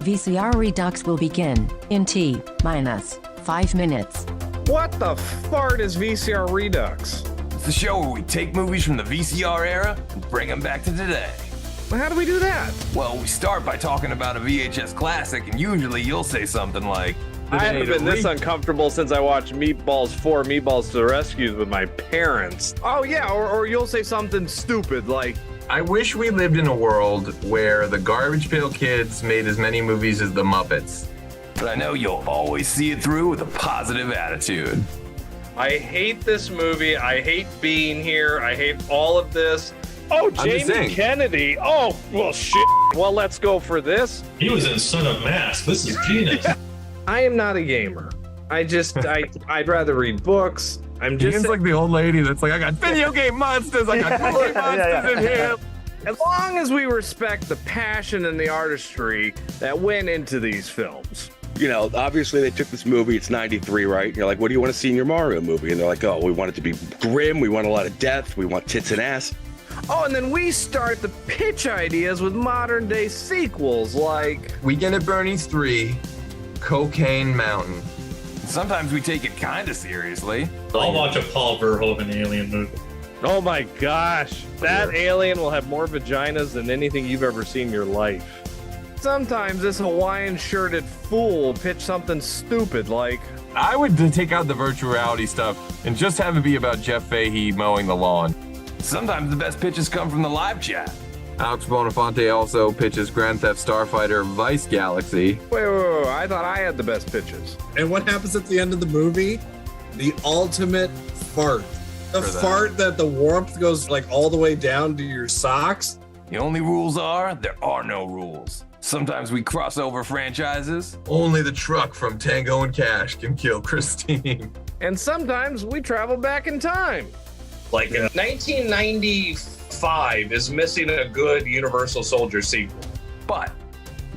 VCR Redux will begin in T-5 minutes. What the fart is VCR Redux? It's the show where we take movies from the VCR era and bring them back to today. How do we do that? Well, we start by talking about a VHS classic, and usually you'll say something like, I haven't been this uncomfortable since I watched Meatballs 4, Meatballs to the Rescue with my parents. Oh yeah, or you'll say something stupid like, I wish we lived in a world where the Garbage Pail Kids made as many movies as the Muppets. but I know you'll always see it through with a positive attitude. I hate this movie, I hate being here, I hate all of this. Oh, Jamie Kennedy. Oh, well, shit. Well, let's go for this. He was in Son of Mask. This is genius. I am not a gamer. I'd rather read books. Ian's like the old lady that's like, I got video game monsters, I got movie monsters in here. As long as we respect the passion and the artistry that went into these films. You know, obviously they took this movie, it's 93, right? You're like, what do you want to see in your Mario movie? And they're like, oh, we want it to be grim, we want a lot of death, we want tits and ass. Oh, and then we start the pitch ideas with modern day sequels like Weekend at Bernie's 3, Cocaine Mountain. Sometimes we take it kind of seriously. I'll watch a Paul Verhoeven alien movie. oh my gosh, that alien will have more vaginas than anything you've ever seen in your life. Sometimes this Hawaiian shirted fool will pitch something stupid like, I would take out the virtual reality stuff and just have it be about Jeff Fahey mowing the lawn. Sometimes the best pitches come from the live chat. Alex Bonafonte also pitches Grand Theft Starfighter Vice Galaxy. wait, I thought I had the best pitches. And what happens at the end of the movie? The ultimate fart. The fart that the warmth goes like all the way down to your socks. The only rules are, there are no rules. Sometimes we cross over franchises. Only the truck from Tango and Cash can kill Christine. And sometimes we travel back in time. Like 1995 is missing a good Universal Soldier sequel. But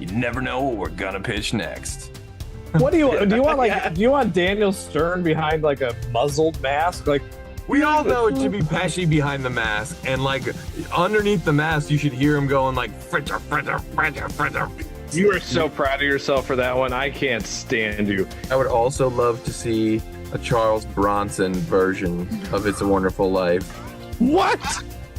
you never know what we're gonna pitch next. What do you want? Do you want Daniel Stern behind like a muzzled mask? Like, We all know it should be Pesci behind the mask, and like underneath the mask, you should hear him going like fritter, fritter, fritter, fritter. you are so proud of yourself for that one. I can't stand you. I would also love to see a Charles Bronson version of It's a Wonderful Life. What?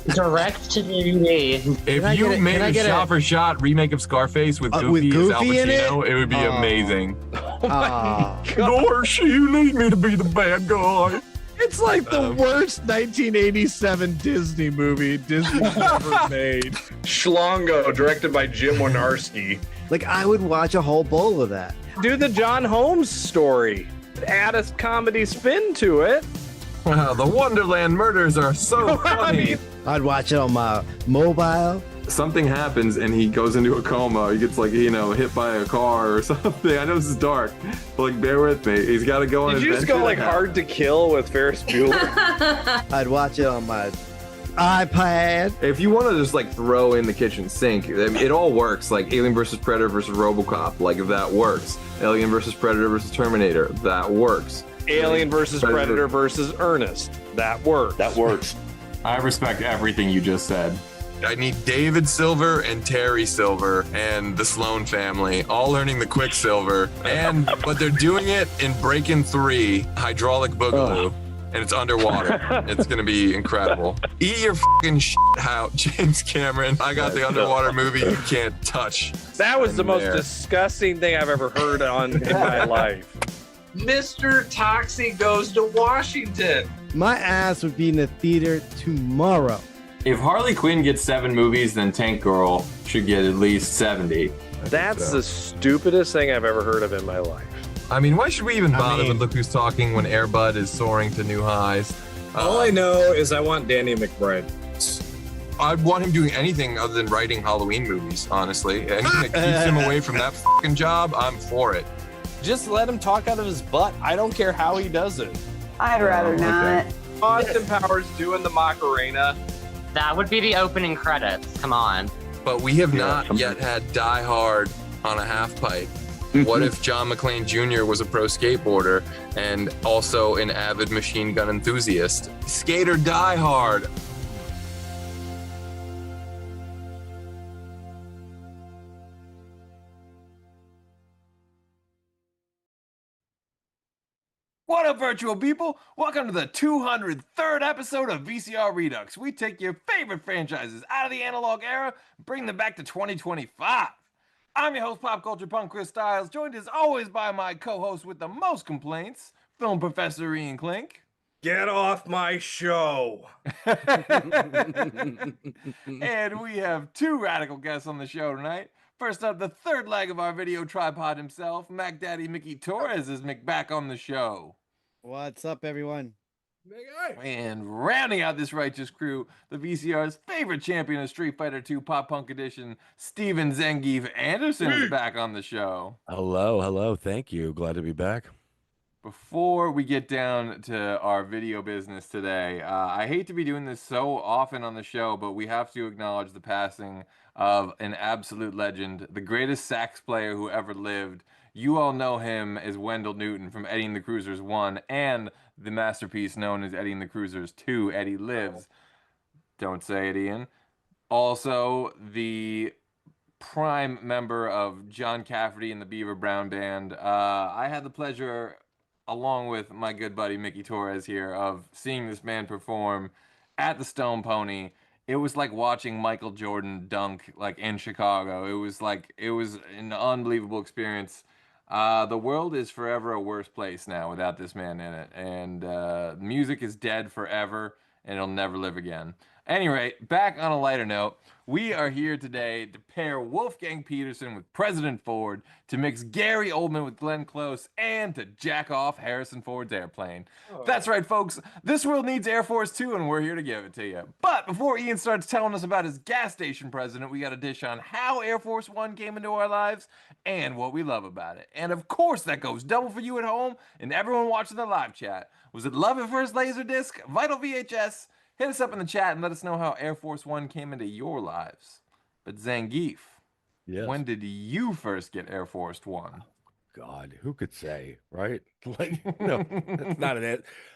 Direct to DVD. If you made a shot-for-shot remake of Scarface with Goofy as Al Pacino, it would be amazing. Gosh, you need me to be the bad guy. It's like the worst 1987 Disney movie Disney's ever made. Schlongo, directed by Jim Wynorski. Like, I would watch a whole bowl of that. Do the John Holmes story. Add a comedy spin to it. Wow, the Wonderland murders are so funny. I'd watch it on my mobile. Something happens and he goes into a coma. He gets like, hit by a car or something. I know this is dark, but like, bear with me. He's got to go on. Did you just go like Hard to Kill with Ferris Bueller? I'd watch it on my iPad. If you want to just like throw in the kitchen sink, it all works. Like Alien versus Predator versus RoboCop, like if that works. Alien versus Predator versus Terminator, that works. Alien versus Predator versus Ernest, that works. That works. I respect everything you just said. I need David Silver and Terry Silver and the Sloan family all learning the Quicksilver, but they're doing it in Breakin' 3 Hydraulic Boogaloo. And it's underwater. It's gonna be incredible. Eat your fucking shit out, James Cameron. I got the underwater movie you can't touch. That was the most disgusting thing I've ever heard in my life. Mr. Toxie goes to Washington. My ass would be in the theater tomorrow. If Harley Quinn gets 7 movies, then Tank Girl should get at least 70. That's the stupidest thing I've ever heard of in my life. I mean, why should we even bother with Look Who's Talking when Air Bud is soaring to new highs? All I know is I want Danny McBride. I'd want him doing anything other than writing Halloween movies, honestly. Anything that keeps him away from that fucking job, I'm for it. Just let him talk out of his butt. I don't care how he does it. I'd rather not. Austin Powers doing the Macarena. That would be the opening credits. Come on. But we have not yet had Die Hard on a half pipe. What if John McClane Jr. was a pro skateboarder and also an avid machine gun enthusiast? Skate or Die Hard. What up, virtual people? Welcome to the 203rd episode of VCR Redux. We take your favorite franchises out of the analog era and bring them back to 2025. I'm your host, pop culture punk Chris Stiles, joined as always by my co-host with the most complaints, film professor Ian Klink. Get off my show. And we have two radical guests on the show tonight. First up, the third leg of our video tripod himself, Mac Daddy Mickey Torres is back on the show. What's up, everyone? And rounding out this righteous crew, the VCR's favorite champion of Street Fighter II Pop Punk Edition, Steven Zangief Anderson is back on the show. Hello. Thank you. Glad to be back. Before we get down to our video business today, I hate to be doing this so often on the show, but we have to acknowledge the passing of an absolute legend, the greatest sax player who ever lived. You all know him as Wendell Newton from Eddie and the Cruisers 1 and the masterpiece known as Eddie and the Cruisers 2, Eddie Lives. Don't say it, Ian. Also, the prime member of John Cafferty and the Beaver Brown Band. I had the pleasure, along with my good buddy Mickey Torres here, of seeing this man perform at the Stone Pony. It was like watching Michael Jordan dunk like in Chicago. It was an unbelievable experience. The world is forever a worse place now without this man in it, and music is dead forever, and it'll never live again. Anyway, back on a lighter note, we are here today to pair Wolfgang Peterson with President Ford, to mix Gary Oldman with Glenn Close, and to jack off Harrison Ford's airplane. That's right, folks. This world needs Air Force 2, and we're here to give it to you. But before Ian starts telling us about his gas station president, we got a dish on how Air Force One came into our lives and what we love about it. And of course, that goes double for you at home and everyone watching the live chat. Was it love at first Laserdisc, Vital VHS? Hit us up in the chat and let us know how Air Force One came into your lives. But Zangief, Yes. when did you first get Air Force One? God, who could say, right? Like, no,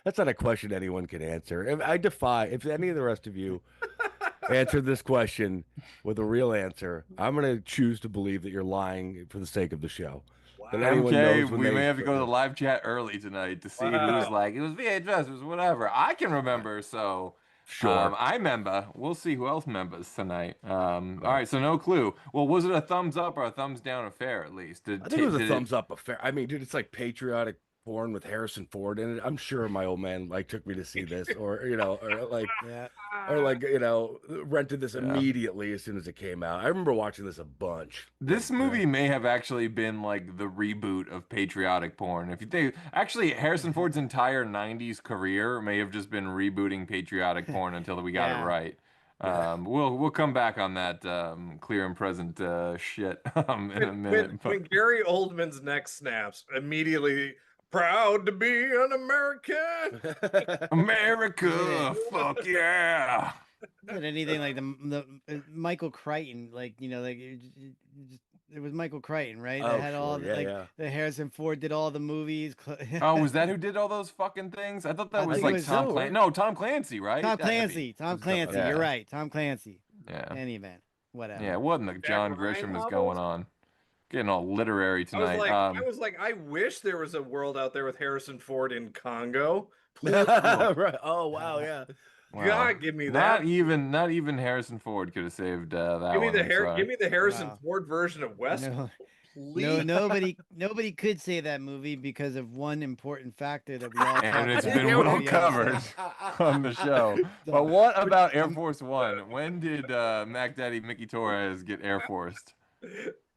that's not a question anyone can answer. If any of the rest of you answered this question with a real answer, I'm going to choose to believe that you're lying for the sake of the show. That anyone Okay, knows when we they- may have to go to the live chat early tonight to see who's like, it was VHS, it was whatever. I can remember, so Sure. I remember. We'll see who else members tonight. All right, so no clue. Well, was it a thumbs up or a thumbs down affair at least? I think it was a thumbs up affair. I mean, dude, it's like patriotic porn with Harrison Ford in it. I'm sure my old man like took me to see this, or rented this immediately as soon as it came out. I remember watching this a bunch. This movie may have actually been like the reboot of patriotic porn. If you think, actually, Harrison Ford's entire '90s career may have just been rebooting patriotic porn until we got it right. We'll come back on that clear and present shit in a minute. When Gary Oldman's neck snaps, immediately proud to be an American. America, fuck yeah! Not anything like the Michael Crichton, it was Michael Crichton, right? Oh, That had all sure. the Harrison Ford did all the movies. Oh, was that who did all those fucking things? I thought that I was think like it was Tom Joe, Clancy. right? No, Tom Clancy, right? Tom That'd Clancy. Tom Clancy. Yeah. You're right. Tom Clancy. Yeah. Any event, whatever. Yeah, what in the John Ryan Grisham is novels? going on? Getting all literary tonight. I was like, I wish there was a world out there with Harrison Ford in Congo. Please. Right. Oh wow, yeah. Wow. God, give me that. Not even Harrison Ford could have saved that Give me one. give me the Harrison Wow. Ford version of Westworld. Please. Nobody could say that movie because of one important factor that we all And it's talked been about. well Yeah. covered on the show. But what about Air Force One? When did Mac Daddy Mickey Torres get Air Forced?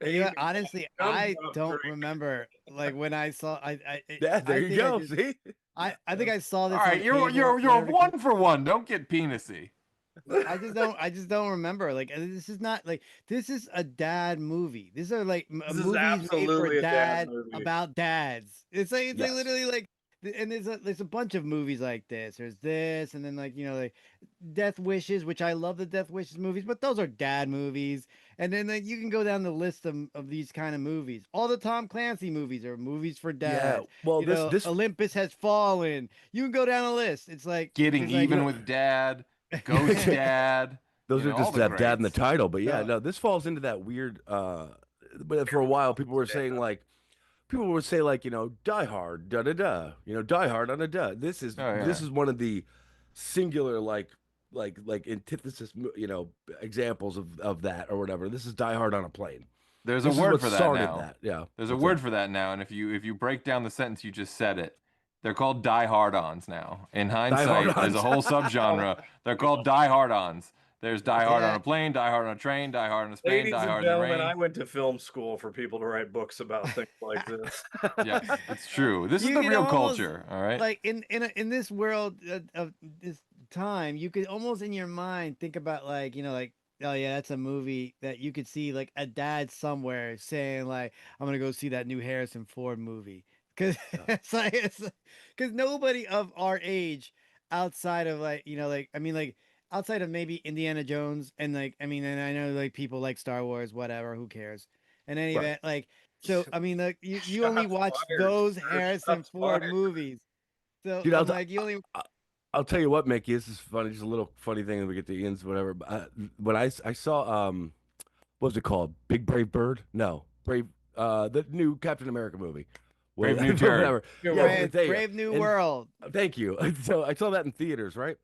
You know, honestly, Thumbs I up, don't Drake. remember like when I saw. Yeah, there you go. See, I think I saw All this. right, on you're cable, one for one. Don't get penisy. I just don't remember. Like this is not like this is a dad movie. These are like This is movies made absolutely for a dad dad movie. about dads. It's like Yes. literally like. And there's a bunch of movies like this. There's this, and then like Death Wishes, which I love the Death Wishes movies, but those are dad movies. And then like you can go down the list of these kind of movies. All the Tom Clancy movies are movies for dads. Yeah. Well, You know, this Olympus Has Fallen. You can go down the list. It's like Getting it's like, even with dad, ghost dad. those you are know, just all the have dad in the greats. title, but yeah, No. no, this falls into that weird. But for a while, people were saying like people would say like, Die Hard, da da da, Die Hard on a da. This is Oh, yeah. this is one of the singular like antithesis, examples of that or whatever. This is Die Hard on a plane. There's This a is word what for that started now. that. Yeah. There's a What's word that? for that now, and if you break down the sentence you just said it, they're called die-hard-ons now. In hindsight, there's Die-hard-ons. a whole subgenre. They're called die-hard-ons. There's Die Hard on a plane, Die Hard on a train, Die Hard on a Spain, Ladies Die and Hard in the gentlemen, I rain. went to film school for people to write books about things like this. Yeah, it's true. This is You the can real almost, culture, all right? Like in this world of this time, you could almost in your mind think about like, like, oh yeah, that's a movie that you could see like a dad somewhere saying like, I'm gonna go see that new Harrison Ford movie. Cause it's because nobody of our age outside of like, outside of maybe Indiana Jones and like, and I know like people like Star Wars, whatever, who cares? In any Right. event, like, so like you only Shots watch fired, those sir. Harrison Shots Ford fired. movies. So Dude, I'm like, you only. I'll tell you what, Mickey. This is funny. Just a little funny thing that we get to Ian's, whatever. But, when I saw what was it called? Big Brave Bird? No, Brave. The new Captain America movie. Brave New Turd. Whatever. Yeah, there you go. Brave New And- World. Thank you. So I saw that in theaters, right?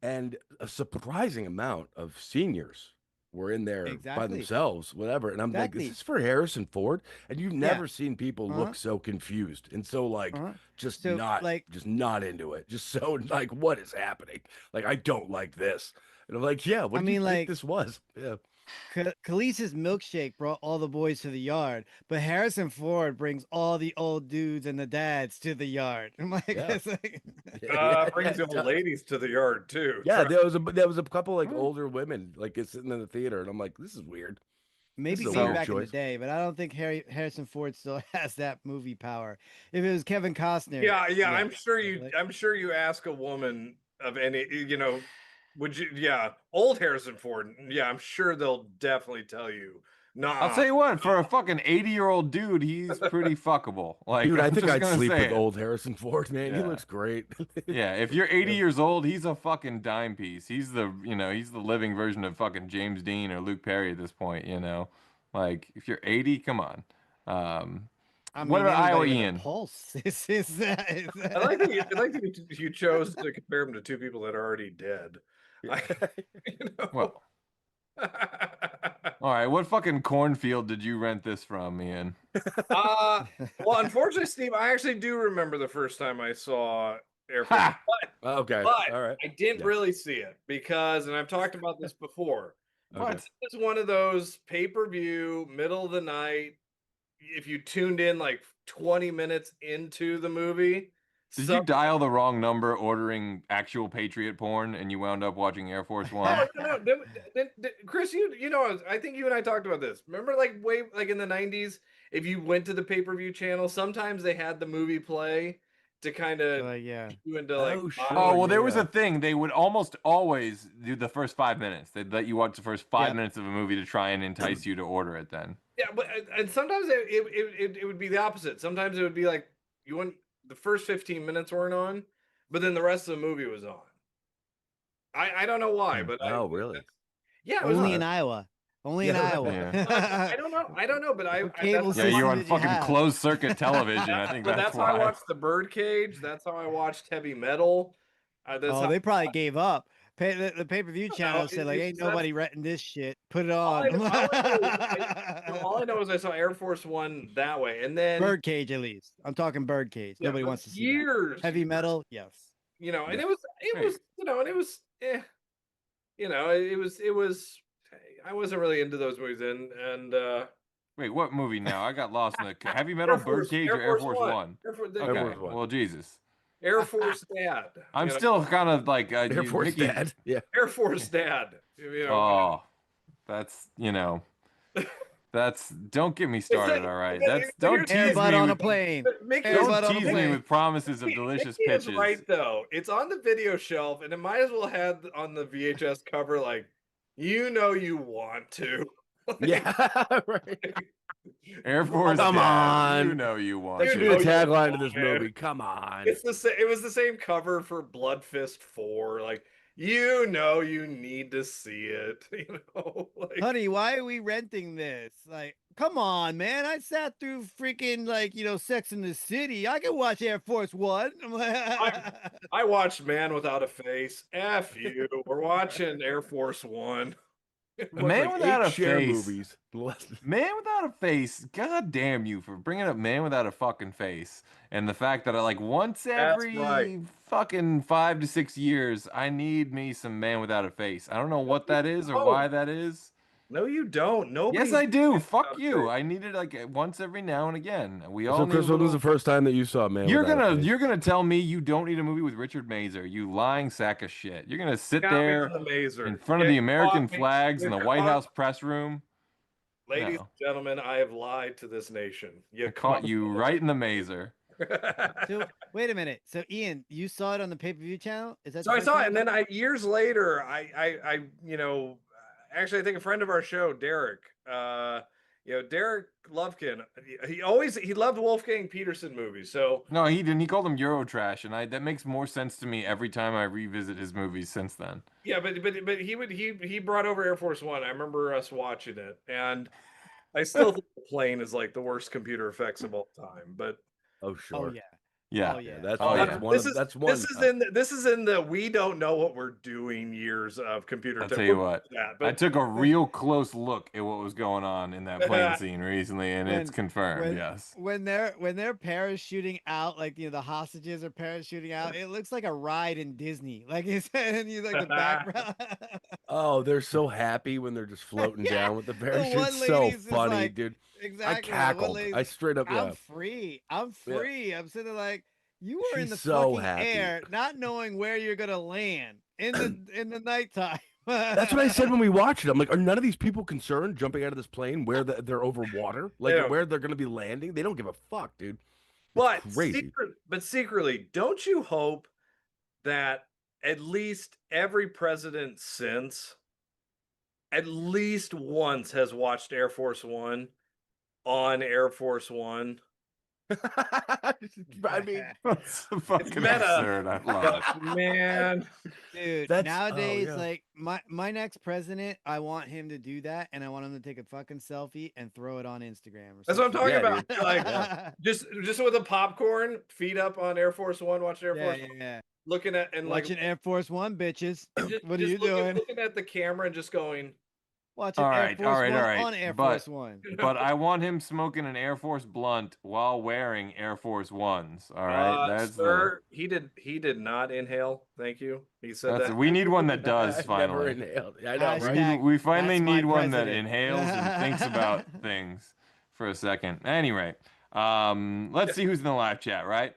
And a surprising amount of seniors were in there by Exactly. themselves, whatever. And I'm like, Exactly. is this for Harrison Ford? And you've never Yeah. seen people Uh-huh. look so confused and so like just So, not like- just not into it. Just so like, what is happening? Like, I don't like this. And I'm like, yeah, what I do you mean, think like- this was? Yeah. Khaleesi's milkshake brought all the boys to the yard, but Harrison Ford brings all the old dudes and the dads to the yard. I'm like, Yeah. it's like Brings the old ladies to the yard too. Yeah, there was a couple like older women like sitting in the theater, and I'm like, this is weird. maybe is a way weird back in the choice. day, but I don't think Harrison Ford still has that movie power. If it was Kevin Costner, Yeah. I'm sure Like- I'm sure you ask a woman of any, would you? Yeah, old Harrison Ford. Yeah, I'm sure they'll definitely tell you. Nah. I'll tell you what, for a fucking 80-year-old dude, he's pretty fuckable. Like, Dude, I I'm think just I'd gonna sleep say with it. old Harrison Ford, man. He Yeah. looks great. Yeah, if you're 80 years old, he's a fucking dime piece. He's the living version of fucking James Dean or Luke Perry at this point, Like, if you're 80, come on. What about Iowa anybody with a Ian? Pulse. I like that you chose to compare him to two people that are already dead. Well, all right. What fucking cornfield did you rent this from, Ian? Well, unfortunately, Steve, I actually do remember the first time I saw Air Force. Ha! Okay, But all right. I didn't Yeah. really see it because, and I've talked about this before, Okay. but it's one of those pay-per-view, middle of the night. If you tuned in like 20 minutes into the movie, Did you dial the wrong number ordering actual Patriot porn and you wound up watching Air Force One? No. Chris, I think you and I talked about this. Remember, like in the 90s, if you went to the pay-per-view channel, sometimes they had the movie play to kind of yeah. you into like. Oh, sure. Oh, well, there was yeah. a thing. They would almost always do the first 5 minutes. They'd let you watch the first 5 Yeah. minutes of a movie to try and entice you to order it then. Yeah, but and sometimes it would be the opposite. Sometimes it would be like the first 15 minutes weren't on, but then the rest of the movie was on. I don't know why, but Oh, really? Yeah, it was Only on. in Iowa. Only in Yeah, Iowa. yeah. I don't know, but What cable that's Yeah, system you're on did you fucking have? closed circuit television. I think but that's that's how I why. watched the Birdcage. That's how I watched Heavy Metal. That's Oh, how, they probably gave up. The pay-per-view channel said like, "Ain't that's- nobody renting this shit. Put it all on." all I know is I saw Air Force One that way, and then Birdcage, at least. I'm talking Birdcage. yeah, Nobody for wants to see that. years. Heavy metal, yes. And it was Hey. and it was it was I wasn't really into those movies and Wait, what movie now? I got lost in the Heavy Metal, Birdcage, or Air Force One? Air Force, Okay, Force One. well, Jesus. Air Force Dad. I'm still kind of like Air Force Mickey- Dad. Yeah. Air Force Dad. Oh, that's don't get me started. All right, that's don't tease Airbud me on a with, plane. Mickey, Airbud don't on a tease me plane. with promises of delicious Mickey is pitches. right though. It's on the video shelf, and it might as well have on the VHS cover like, you want to. Yeah, right. Air Force Come Dad, on. you know you want That You should be know the you tagline to want this it. movie. Come on. It was the same cover for Blood Fist 4. Like You know you need to see it. You know, like, Honey, why are we renting this? Like, come on, man. I sat through freaking Sex in the City. I can watch Air Force One. I'm like, I watched Man Without a Face. F you. We're watching Air Force One. The Man Without a Cher Face. movies. Man Without a Face. God damn you for bringing up Man Without a fucking face. And the fact that I like once every right. fucking 5 to 6 years, I need me some Man Without a Face. I don't know what that is or why that is. No, you don't. Nobody. Yes, I do. Fuck you. I need it like once every now and again. We all So, need Chris, a when was little... the first time that you saw Man? You're Without a Face? gonna tell me you don't need a movie with Richard Mazer, you lying sack of shit. You're gonna sit there in front of the American flags in the White House press room. Ladies No. and gentlemen, I have lied to this nation. I caught you right in the Mazer. so wait a minute. So Ian, you saw it on the pay-per-view channel? Is that So I saw it, and then years later, I actually I think a friend of our show, Derek, Derek Lovekin, he loved Wolfgang Peterson movies. So No, he didn't. He called him Eurotrash, and that makes more sense to me every time I revisit his movies since then. yeah, but he brought over Air Force One. I remember us watching it, and I still think the plane is like the worst computer effects of all time. But oh sure, yeah. Yeah, oh, yeah. That's Oh, one. yeah. That's one. This is in the we don't know what we're doing years of computer. I'll tell you what. I took a real close look at what was going on in that plane scene recently, and it's confirmed. Yes. When they're parachuting out, like the hostages are parachuting out, it looks like a ride in Disney. Like you said, and you like the background. Oh, they're so happy when they're just floating down with the parachute. one It's so lady's just funny, like- dude. Exactly. I cackled. I straight up. I'm free. I'm free. I'm sitting there like, you were in She's the so fucking happy. air, not knowing where you're gonna land in the nighttime. That's what I said when we watched it. I'm like, are none of these people concerned jumping out of this plane where they're over water, like where they're going to be landing? They don't give a fuck, dude. But crazy. secretly, don't you hope that at least every president since at least once has watched Air Force One on Air Force One? I mean, That's fucking absurd. I love it. Man, Dude, nowadays, like my next president, I want him to do that, and I want him to take a fucking selfie and throw it on Instagram. That's what I'm talking about. Dude. Like just with a popcorn, feet up on Air Force One, watching Air Force One, yeah. looking at and Watching like Air Force One, bitches. What are just you doing? looking at the camera and just going. Watching All Air right, Force all right, One all right. on Air But- Force One. But I want him smoking an Air Force blunt while wearing Air Force Ones. All right, that's Sir, he did not inhale. Thank you. He said that. we need one that does I've finally. never inhaled. I know, right? Hashtag, We finally "That's my need one that president." inhales and thinks about things for a second. Anyway, let's see who's in the live chat, right?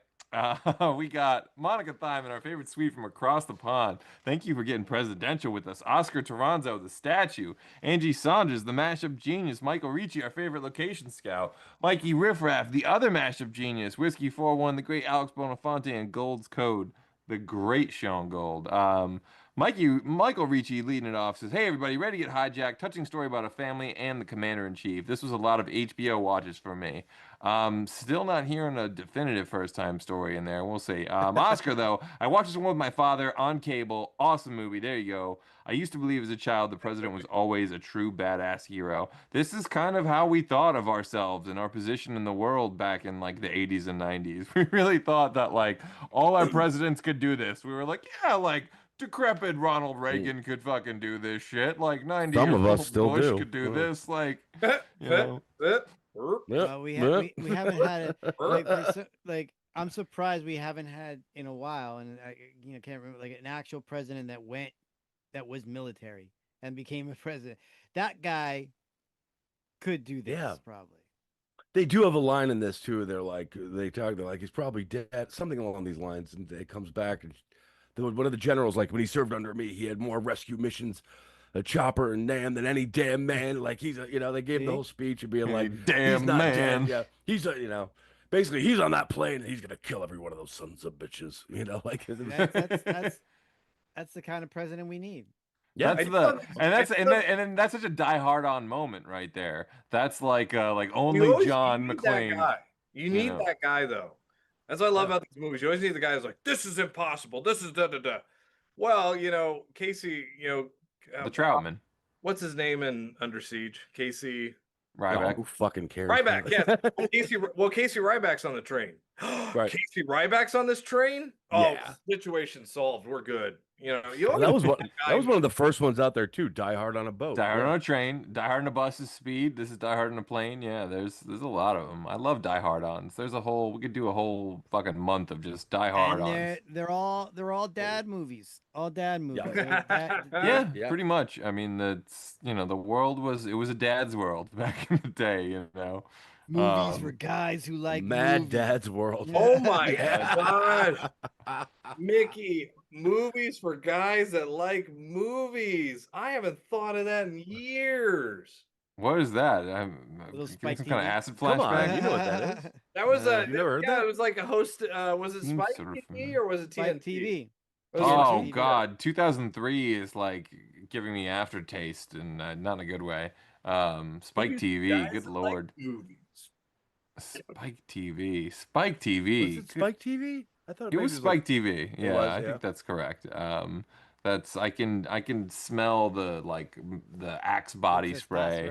We got Monica Thyman, our favorite sweet from across the pond. Thank you for getting presidential with us. Oscar Toronzo, the statue. Angie Saunders, the mashup genius. Michael Ricci, our favorite location scout. Mikey Riffraff, the other mashup genius. Whiskey 401, the great Alex Bonafonte, and Gold's Code, the great Sean Gold. Michael Ricci leading it off says, hey everybody, ready to get hijacked? Touching story about a family and the commander-in-chief. This was a lot of HBO watches for me. Still not hearing a definitive first-time story in there. We'll see. Oscar, though, I watched this one with my father on cable. Awesome movie. There you go. I used to believe as a child the president was always a true badass hero. This is kind of how we thought of ourselves and our position in the world back in like the 80s and 90s. We really thought that like all our presidents could do this. We were like, yeah, like decrepit Ronald Reagan could fucking do this shit. Like 90 Some year of us old still Bush do. could do this. Like, you know. We haven't had it. Like I'm surprised we haven't had in a while, and I can't remember like an actual president that was military and became a president. That guy could do this probably. They do have a line in this too. They're like he's probably dead, something along these lines, and it comes back and one of the generals, like, when he served under me, he had more rescue missions, a chopper and Nam than any damn man. Like they gave the whole speech of being like, damn he's not man. dead. Yeah, he's basically he's on that plane and he's gonna kill every one of those sons of bitches. That's the kind of president we need. Yeah, that's then that's such a die hard on moment right there. That's like only John McClane. You need that guy though. That's what I love about these movies. You always need the guy who's like, this is impossible. This is da da da. Well, Casey, The Troutman. what's his name in Under Siege? Casey Ryback. Who fucking cares? Ryback. Yes. Casey Ryback's on the train. Right. Casey Ryback's on this train. Oh, Yeah. situation solved. We're good. That was one of the first ones out there too. Die Hard on a boat. Die Hard on a train. Die Hard on a bus is speed. This is Die Hard on a plane. Yeah, there's a lot of them. I love Die Hard ons. We could do a whole fucking month of just Die Hard ons. And they're all dad movies. All dad movies. Yeah, pretty much. I mean, the world was a dad's world back in the day. Movies for guys who like Mad movies. Dad's World. Oh my gosh. Mickey, movies for guys that like movies. I haven't thought of that in years. What is that? Little Some Spike kind of TV. acid Come on, flashback. you know what that is. That was you never heard that? It was like a host. Was it Seems Spike sort of TV familiar. or was it Spike TNT? TV. Was it Oh TNT? God, 2003 is like giving me aftertaste, and not in a good way. Spike Movies TV, guys good that like lord. movies. Spike TV, Spike TV. Was it Spike TV? I thought It was Spike TV. Yeah, was, I yeah. think that's correct. That's I can smell the Axe body spray,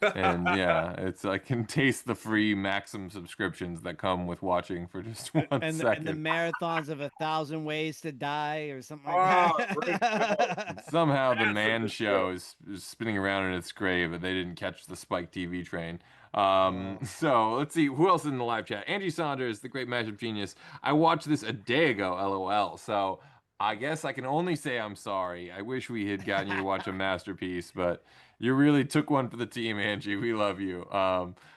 Testosterone. and yeah, I can taste the free Maxim subscriptions that come with watching for just one And second. the marathons of 1,000 Ways to Die or something Oh, like great that. Somehow the That's a man good show is spinning around in its grave, but they didn't catch the Spike TV train. So let's see who else is in the live chat. Angie Saunders, the great mashup genius. I watched this a day ago, LOL. So I guess I can only say I'm sorry. I wish we had gotten you to watch a masterpiece, but you really took one for the team, Angie. We love you.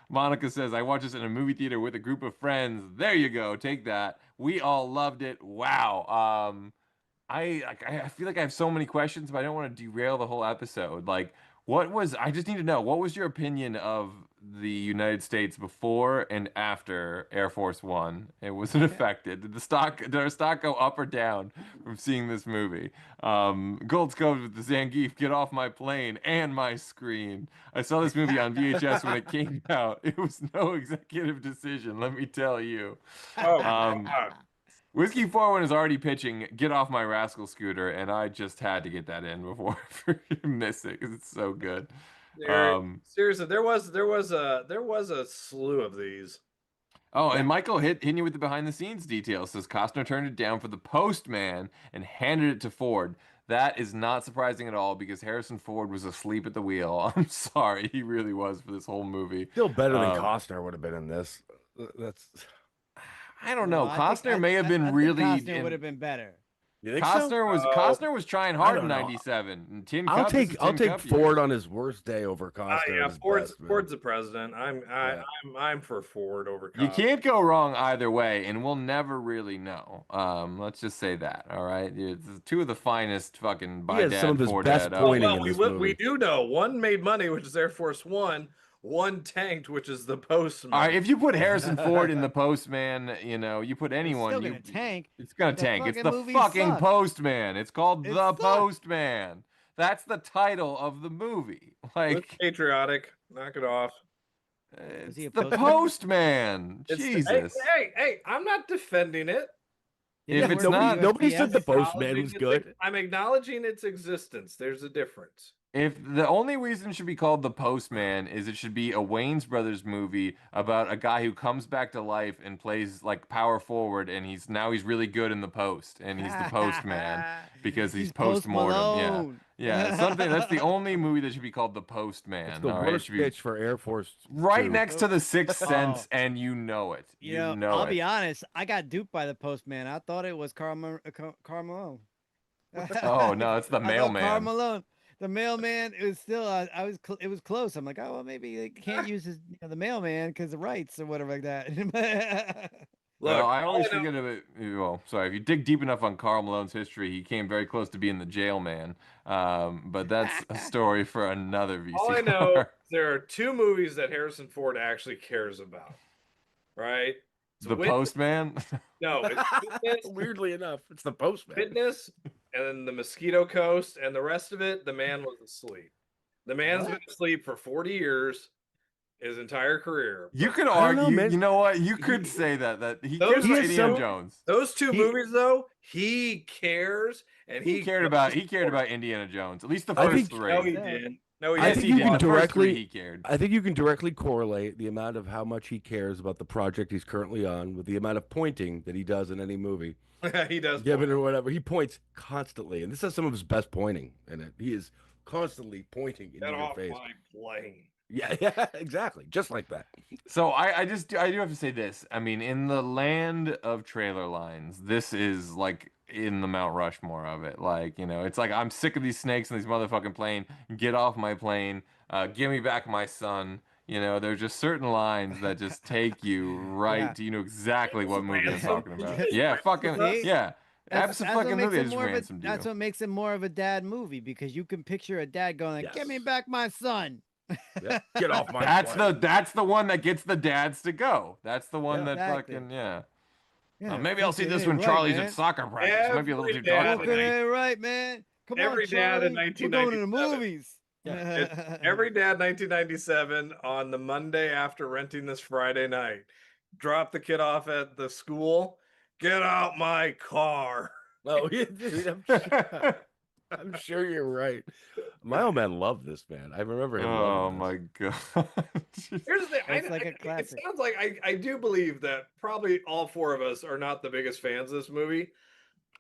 Monica says, I watched this in a movie theater with a group of friends. There you go. Take that. We all loved it. Wow. I feel like I have so many questions, but I don't want to derail the whole episode. I just need to know, what was your opinion of the United States before and after Air Force One? Was it affected? Did our stock go up or down from seeing this movie? Gold's Cove with the Zangief, get off my plane and my screen. I saw this movie on VHS when it came out. It was no executive decision, let me tell you. Oh, God. Whiskey 41 is already pitching "Get Off My Rascal Scooter," and I just had to get that in before I miss it because it's so good. Seriously, there was a slew of these. Oh, and Michael hitting you with the behind the scenes details. Says Costner turned it down for The Postman and handed it to Ford. That is not surprising at all because Harrison Ford was asleep at the wheel. I'm sorry, he really was for this whole movie. Still better than Costner would have been in this. That's. I don't know. I Costner think- may have been I think really. Costner would have been better. You think so? Costner was trying hard in don't know. '97. And Tin I'll Cup is take a Tin Cup Ford year. on his worst day over Costner. Yeah, at his Ford's best, man. Ford's the president. I'm for Ford over. You Costner. can't go wrong either way, and we'll never really know. Let's just say that. All right, it's two of the finest fucking by He has dad some of his for best dad. pointing Well, in we this we movie. do know one made money, which is Air Force One. One tanked, which is the Postman. All right, if you put Harrison Ford in the Postman, you put anyone, It's still gonna tank. It's gonna The tank. It's fucking the movie fucking sucks. Postman. It's called It The sucks. Postman. That's the title of the movie. It's Like, patriotic. Knock it off. it's he a the postman? Postman. Jesus. Hey, I'm not defending it. If it's nobody, not- nobody said the USPS. Postman was good. I'm acknowledging its existence. There's a difference. If the only reason it should be called The Postman is it should be a Wayans Brothers movie about a guy who comes back to life and plays like power forward, and he's really good in the post, and he's the postman because he's Post post-mortem. Yeah. Malone. Yeah, something. That's the only movie that should be called The Postman. It's the all right? It worst should be pitch for Air Force. right 2. next to The Sixth Sense, Oh. and you know it. You know I'll it. be honest. I got duped by the postman. I thought it was Carl Malone. Oh no, it's the I thought Carl mailman. Malone. The mailman. It was still. It was close. I'm like, oh well, maybe they can't use his the mailman because of rights or whatever like that. Look, Well, I all always know- forget about. Well, sorry. If you dig deep enough on Karl Malone's history, he came very close to being the jail man. But that's a story for another VCR. All I know, there are two movies that Harrison Ford actually cares about. Right? It's The Witness- Postman. No, it's Witness, Weirdly enough, it's the Postman. Witness, and then the Mosquito Coast, and the rest of it, the man was asleep. The man's been asleep for 40 years. his entire career. You but could I don't know, argue, man. you know what? You could say that he Those- cares he about has Indiana some- Jones. Those two movies, though, he cares, and He cared about Indiana Jones. At least the I first think- three. No, he didn't. No, he I Yes, think he you did. can The first three directly- he cared. I think you can directly correlate the amount of how much he cares about the project he's currently on with the amount of pointing that he does in any movie. he does. Given or whatever, he points constantly, and this has some of his best pointing in it. He is constantly pointing into Get your off face. my plane. Yeah, exactly, just like that. So I do have to say this. I mean, in the land of trailer lines, this is like in the Mount Rushmore of it. Like, you know, it's like, I'm sick of these snakes in these motherfucking plane. Get off my plane. Give me back my son. You know, there's just certain lines that just take you right Yeah. to, you know, exactly what movie I'm Ransom. talking about. Just Yeah, ransom fucking, us. yeah. That's what Absolutely, makes it just more of ransomed that's you. what makes it more of a dad movie, because you can picture a dad going like, "Give me Yes. back my son." Yeah, get off my That's plane. that's the one that gets the dads to go. That's the one Yeah. that Exactly. fucking, yeah. Yeah, Maybe I'll see fucking this A when right, Charlie's man. at soccer practice. Maybe a little Every too dad dark. in Fucking A right, man. Come Every on, dad in Charlie. We're going to the 1997. movies. Every dad 1997 on the Monday after renting this Friday night. Drop the kid off at the school. Get out my car. Oh, yeah, dude, I'm sure you're right. My old man loved this, man. I remember him. Oh loving my this. god. Here's the thing. It's like a It classic. sounds like I do believe that probably all four of us are not the biggest fans of this movie.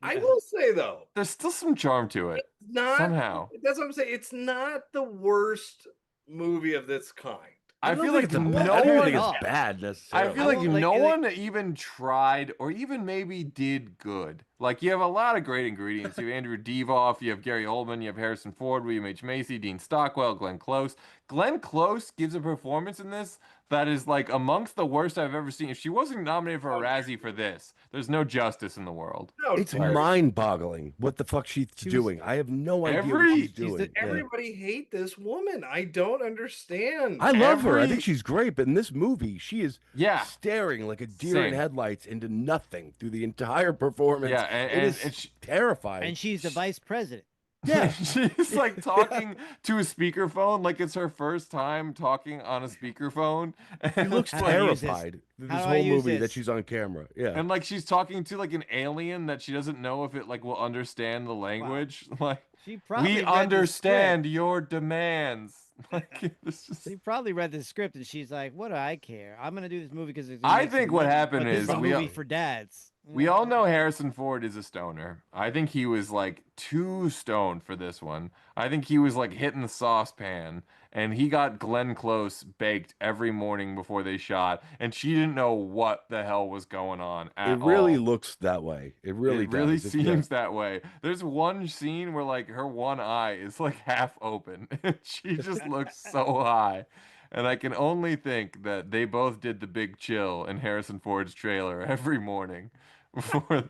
I will say though, There's still some charm to it. not Somehow. That's what I'm saying. It's not the worst movie of this kind. I don't feel think like it's a no bad, I don't one. think Oh. it's bad I necessarily. feel like won't, no like- one even tried or even maybe did good. Like, you have a lot of great ingredients. You have Andrew Devoff, you have Gary Oldman, you have Harrison Ford, William H. Macy, Dean Stockwell, Glenn Close. Glenn Close gives a performance in this that is like amongst the worst I've ever seen. If she wasn't nominated for a Razzie for this, there's no justice in the world. No, It's Terry, mind-boggling what the fuck she's She was- doing. I have no idea what Every- she's doing. Yeah. everybody hate this woman. I don't understand. I love her. I every- think she's great, but in this movie, she is Yeah. staring like a deer in Same. headlights into nothing through the entire performance. Yeah, it and is she- terrifying. And she's the vice president. yeah, She's like talking to a speakerphone like it's her first time talking on a speakerphone. she And looks How do I use this? terrified through How this do I whole use movie that this? she's on camera. Yeah, and like she's talking to like an alien that she doesn't know if it like will understand the language. Like, She probably we read the understand script. your demands. Like, it's just... She probably read the script and she's like, "What do I care? I'm gonna do this movie because I think what happened this is a we movie all- for dads." We all know Harrison Ford is a stoner. I think he was like too stoned for this one. I think he was like hitting the saucepan, and he got Glenn Close baked every morning before they shot, and she didn't know what the hell was going on at it really all. looks that way. It really really does. If you- seems that way. There's one scene where like her one eye is like half open, and she just looks so high. And I can only think that they both did the big chill in Harrison Ford's trailer every morning. Before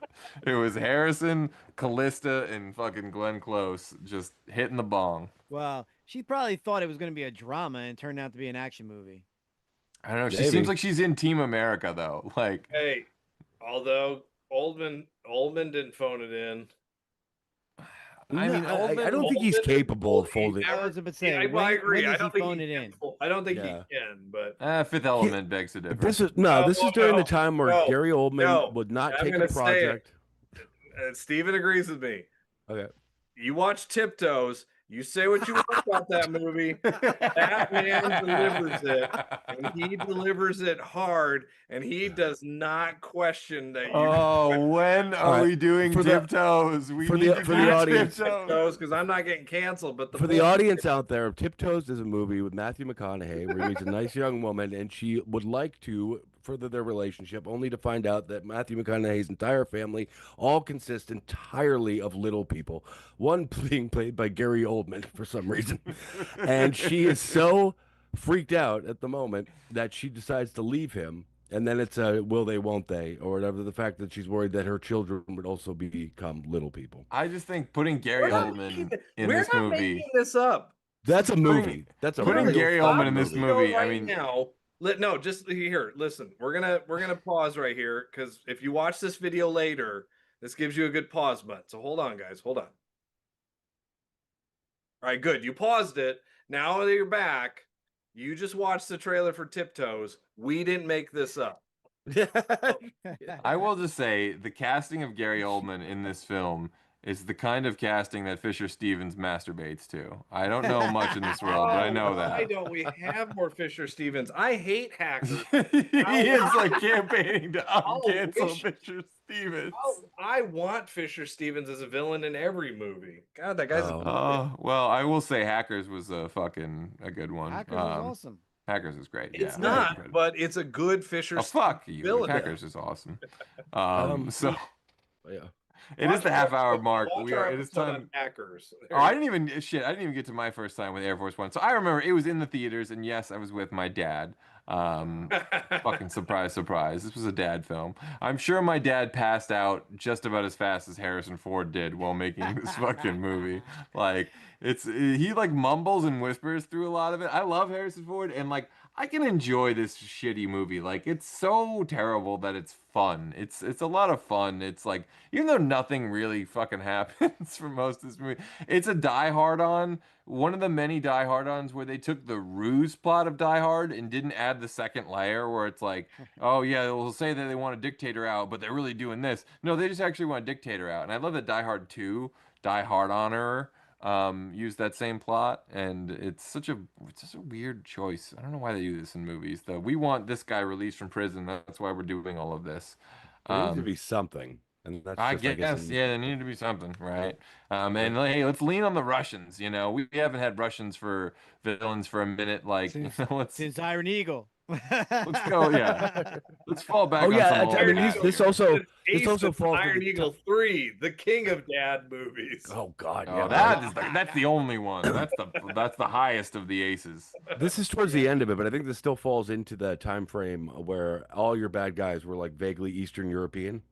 it was Harrison, Callista, and fucking Glenn Close just hitting the bong. Well, she probably thought it was gonna be a drama and it turned out to be an action movie. I don't know. She Maybe. seems like she's in Team America though. Like, Hey, although Oldman didn't phone it in. I mean, No, I don't Oldman- think he's Oldman- capable of he folding. never- I was about to Yeah, say, well, I when- agree. when I does don't he think phone he it in? can. I don't think Yeah. he can, but Fifth Element begs the difference. This is No, this is during no, the time where no, Gary Oldman no. would not I'm take gonna a say it. project. Steven agrees with me. Okay. You watch Tiptoes, you say what you want about that movie. That man delivers it, and he delivers it hard, and he does not question that you Oh, when All are right, we doing for the- Tiptoes? We for need the- to for do the audience. Tiptoes. Tiptoes because I'm not getting canceled. But For the point- audience out there, Tiptoes is a movie with Matthew McConaughey where he meets a nice young woman and she would like to further their relationship, only to find out that Matthew McConaughey's entire family all consist entirely of little people, one being played by Gary Oldman for some reason. And she is so freaked out at the moment that she decides to leave him. And then it's a will they, won't they, or whatever. The fact that she's worried that her children would also become little people. I just think putting Gary We're not Oldman making- in we're this not movie. making this up. That's a movie. That's a putting real Gary fun Oldman in this You movie, know, I right mean- now, no, just here. Listen, we're gonna pause right here because if you watch this video later, this gives you a good pause button. So hold on, guys, hold on. All right, good. You paused it. Now that you're back, You just watched the trailer for Tiptoes. We didn't make this up. I will just say the casting of Gary Oldman in this film is the kind of casting that Fisher Stevens masturbates to. I don't know much in this world, but I know that. Why don't we have more Fisher Stevens? I hate hackers. He is like campaigning to I'll uncancel wish- Fisher Stevens. I want Fisher Stevens as a villain in every movie. God, that guy's Well, I will say Hackers was a good one. Hackers was awesome. Hackers is great. It's yeah, not, good. but it's a good Fisher Oh, fuck Stevens you. villain. Hackers is awesome. So yeah. it is the half-hour mark. It It is time. Hackers. Oh, I didn't even get to my first time with Air Force One. So I remember it was in the theaters, and yes, I was with my dad. Fucking surprise. This was a dad film. I'm sure my dad passed out just about as fast as Harrison Ford did while making this fucking movie. Like he like mumbles and whispers through a lot of it. I love Harrison Ford, and like I can enjoy this shitty movie. Like it's so terrible that it's fun. It's a lot of fun. It's like even though nothing really fucking happens for most of this movie, it's a Die Hard on. One of the many Die Hard-ons where they took the ruse plot of Die Hard and didn't add the second layer where it's like, oh yeah, we'll say that they want a dictator out, but they're really doing this. No, they just actually want a dictator out. And I love that Die Hard 2, Die Hard Honor, used that same plot, and it's such a weird choice. I don't know why they do this in movies, though. We want this guy released from prison. That's why we're doing all of this. There needs to be something. And that's I just, guess, yeah, there needed to be something, right? And hey, let's lean on the Russians. You know, we haven't had Russians for villains for a minute. Like, Since Iron Eagle. Let's go, yeah. Let's fall back. Oh on yeah, some old I mean, habits. this also falls. Iron with the Eagle 3, the king of dad movies. Oh God, Oh, yeah. that's the only one. That's the highest of the aces. This is towards the end of it, but I think this still falls into the time frame where all your bad guys were like vaguely Eastern European.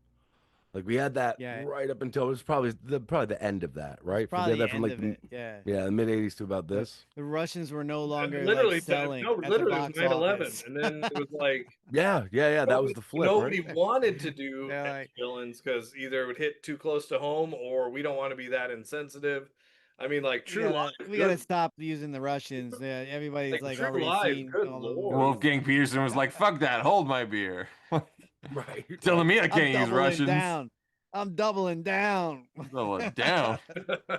Like we had that right up until it was probably the end of that, right? Probably that the end of it, yeah. Yeah, the mid '80s to about this. The Russians were no longer Literally, like, selling. no, at the literally box 9/11, office. and then it was like, yeah, that was the flip. Nobody right? wanted to do villains because either it would hit too close to home, or we don't want to be that insensitive. I mean, like True Lies. We gotta stop using the Russians. Yeah, everybody's like True already Lies, seen good all the lord. Wolfgang Peterson was like, "Fuck that, hold my beer." Right. Telling me I I'm can't use doubling Russians. down. I'm doubling down. Doubling down. Well,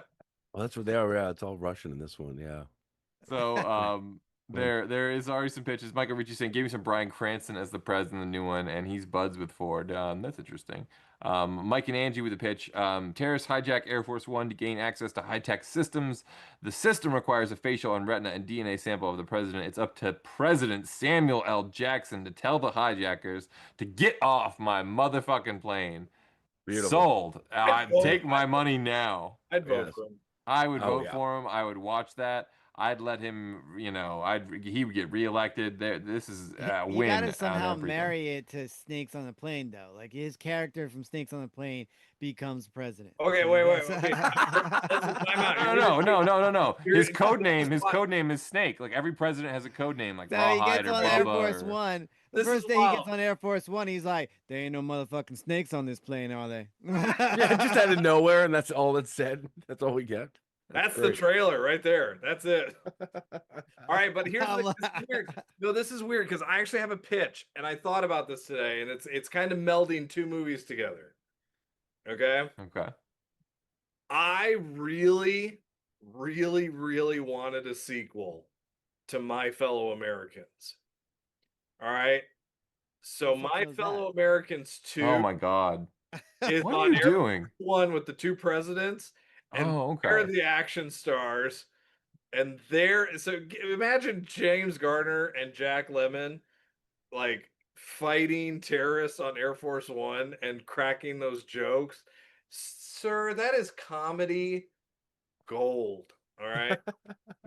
that's what they are. Yeah, it's all Russian in this one. Yeah. So there is already some pitches. Michael Ritchie saying, "Gave me some Bryan Cranston as the president, the new one, and he's buds with Ford." That's interesting. Mike and Angie with a pitch. Terrorists hijack Air Force One to gain access to high-tech systems. The system requires a facial and retina and DNA sample of the president. It's up to President Samuel L. Jackson to tell the hijackers to get off my motherfucking plane. Beautiful. Sold. Take my money now. I'd vote for him. I would vote for him. I would watch that. I'd let him, he would get reelected. This is a win. You gotta on somehow everything. marry it to Snakes on the Plane, though. Like his character from Snakes on the Plane becomes president. Okay, So wait. No. His code name is Snake. Like every president has a code name, like So he Rawhide gets or on Air Bubba. Force One. The This first is day he wild. gets on Air Force One, he's like, "There ain't no motherfucking snakes on this plane, are they?" Yeah, just out of nowhere, and that's all that's said. That's all we get. That's the great. trailer right there. That's it. All right, but here's this is weird. No, this is weird because I actually have a pitch, and I thought about this today, and it's kind of melding two movies together. Okay. Okay. I really, really, really wanted a sequel to My Fellow Americans. All right. So What the My fuck was Fellow that? Americans 2 Oh my God. is What are on you Air doing? Force One with the two presidents. And Oh, they're okay. the action stars. And imagine James Garner and Jack Lemmon like fighting terrorists on Air Force One and cracking those jokes. Sir, that is comedy gold. All right.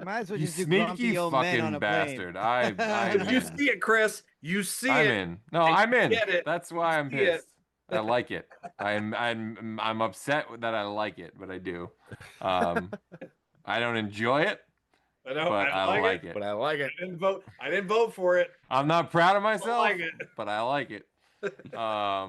Might as well You just do sneaky grumpy old men on fucking a bastard. plane. I'm You in. see it, Chris. You see I'm it. in. No, and I'm you in. get it. That's why I'm see it. pissed. I like it. I'm upset that I like it, but I do. I don't enjoy it, I know. but I like But it. I like it. I didn't vote for it. I'm not proud of I myself, like it. but I like it. I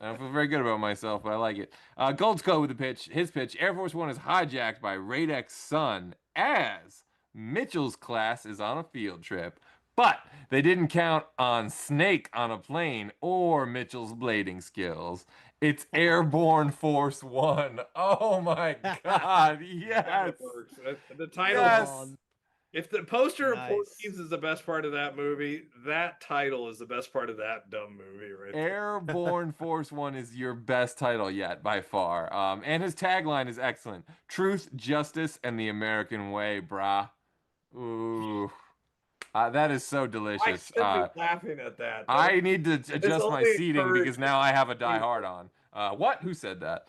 don't feel very good about myself, but I like it. Gold's Code with the pitch. His pitch: Air Force One is hijacked by Radek's son as Mitchell's class is on a field trip. But they didn't count on Snake on a plane or Mitchell's blading skills. It's Airborne Force One. Oh my God. Yes. That works. The title. Yes. If the poster of Nice. Porky's is the best part of that movie, that title is the best part of that dumb movie right there. Airborne Force One is your best title yet by far. And his tagline is excellent. Truth, justice, and the American way, brah. Ooh. That is so delicious. I should be laughing at that. I need to adjust my only seating because encouraged- now I have a Die Hard on. What? Who said that?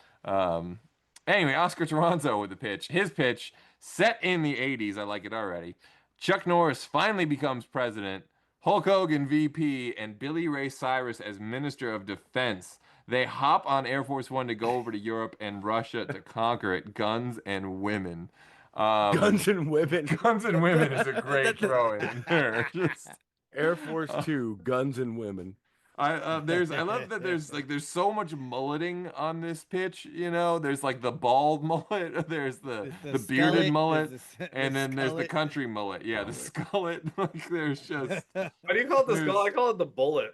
Anyway, Oscar Toronto with the pitch. His pitch, set in the 80s. I like it already. Chuck Norris finally becomes president. Hulk Hogan VP and Billy Ray Cyrus as Minister of Defense. They hop on Air Force One to go over to Europe and Russia to conquer it. Guns and women. Guns and women. Guns and women is a great throw in there. Just, Air Force Two, guns and women. I love that there's so much mulleting on this pitch, you know. There's like the bald mullet, there's the bearded skullet, mullet, there's and then there's the skullet. country mullet. Yeah, the skullet. Like there's just Why do you call it the skull? I call it the bullet.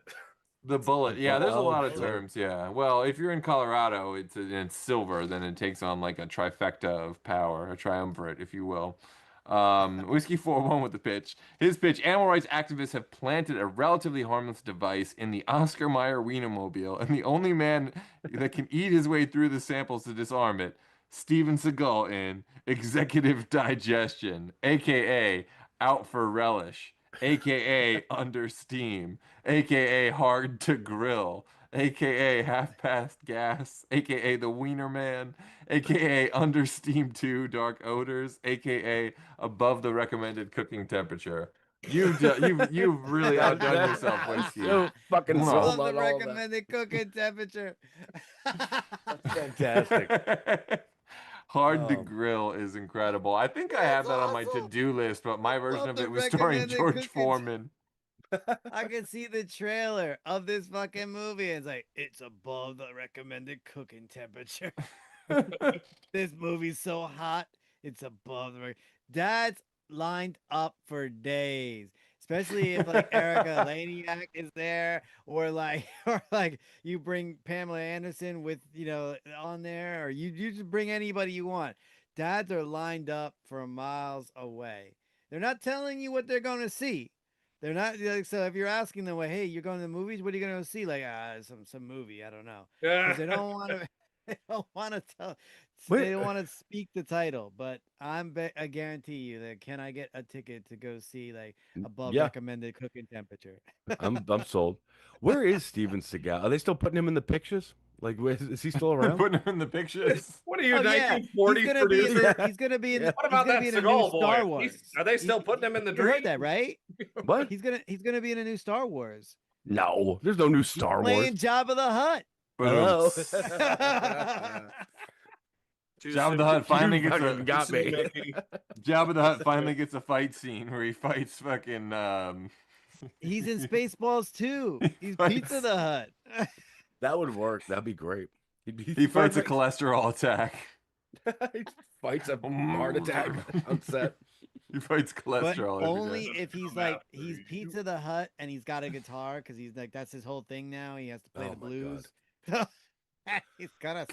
the bullet. Yeah, there's a lot of bullet. terms. Yeah. Well, if you're in Colorado, it's silver, then it takes on like a trifecta of power, a triumvirate, if you will. Whiskey 4-1 with the pitch. His pitch: animal rights activists have planted a relatively harmless device in the Oscar Mayer Wienermobile, and the only man that can eat his way through the samples to disarm it, Steven Seagal in Executive Digestion, aka Out for Relish, aka Under Steam, aka Hard to Grill, aka Half Past Gas, aka The Wiener Man, aka Under Steam 2 Dark Odors, aka Above the Recommended Cooking Temperature. You've really outdone yourself, Whiskey. So fucking Come on. sold Love on the all of that. recommended cooking temperature. Fantastic. Hard to Oh. Grill is incredible. I think I have that on my awesome. to-do list, but my version Love of the it was starring recommended George cooking Foreman. I can see the trailer of this fucking movie. It's like, it's above the recommended cooking temperature. This movie's so hot, it's above the. Dad's lined up for days, especially if like Erica Laniak is there, or like you bring Pamela Anderson with on there, or you just bring anybody you want. Dads are lined up for miles away. They're not telling you what they're going to see. They're not like, so if you're asking them, well, hey, you're going to the movies, what are you going to see? Like, some movie, I don't know. 'Cause they don't want to. They don't want to tell. They don't want to speak the title. But I guarantee you that can I get a ticket to go see like above Yeah. recommended cooking temperature? I'm sold. Where is Steven Seagal? Are they still putting him in the pictures? Like, is he still around? Putting him in the pictures. What are you, Oh, yeah. 1940 He's gonna be in producer? the, he's gonna be in the, What he's about gonna that be in a new Seagal Star boy? Wars. Are they still putting him in the You dream? heard that, right? What? He's gonna be in a new Star Wars. No, there's no new Star Wars. Playing Jabba the Hutt. Oh. Jabba the Hutt finally You gets fucking a got me. Jabba the Hutt finally gets a fight scene where he fights fucking He's in Spaceballs too. He's fights- Pizza the Hut. That would work. That'd be great. he fights a cholesterol attack. He fights a heart attack on set. He fights But cholesterol. every only day. if he's like he's Pizza the Hut and he's got a guitar because he's like that's his whole thing now. He has to play Oh the my blues. He's got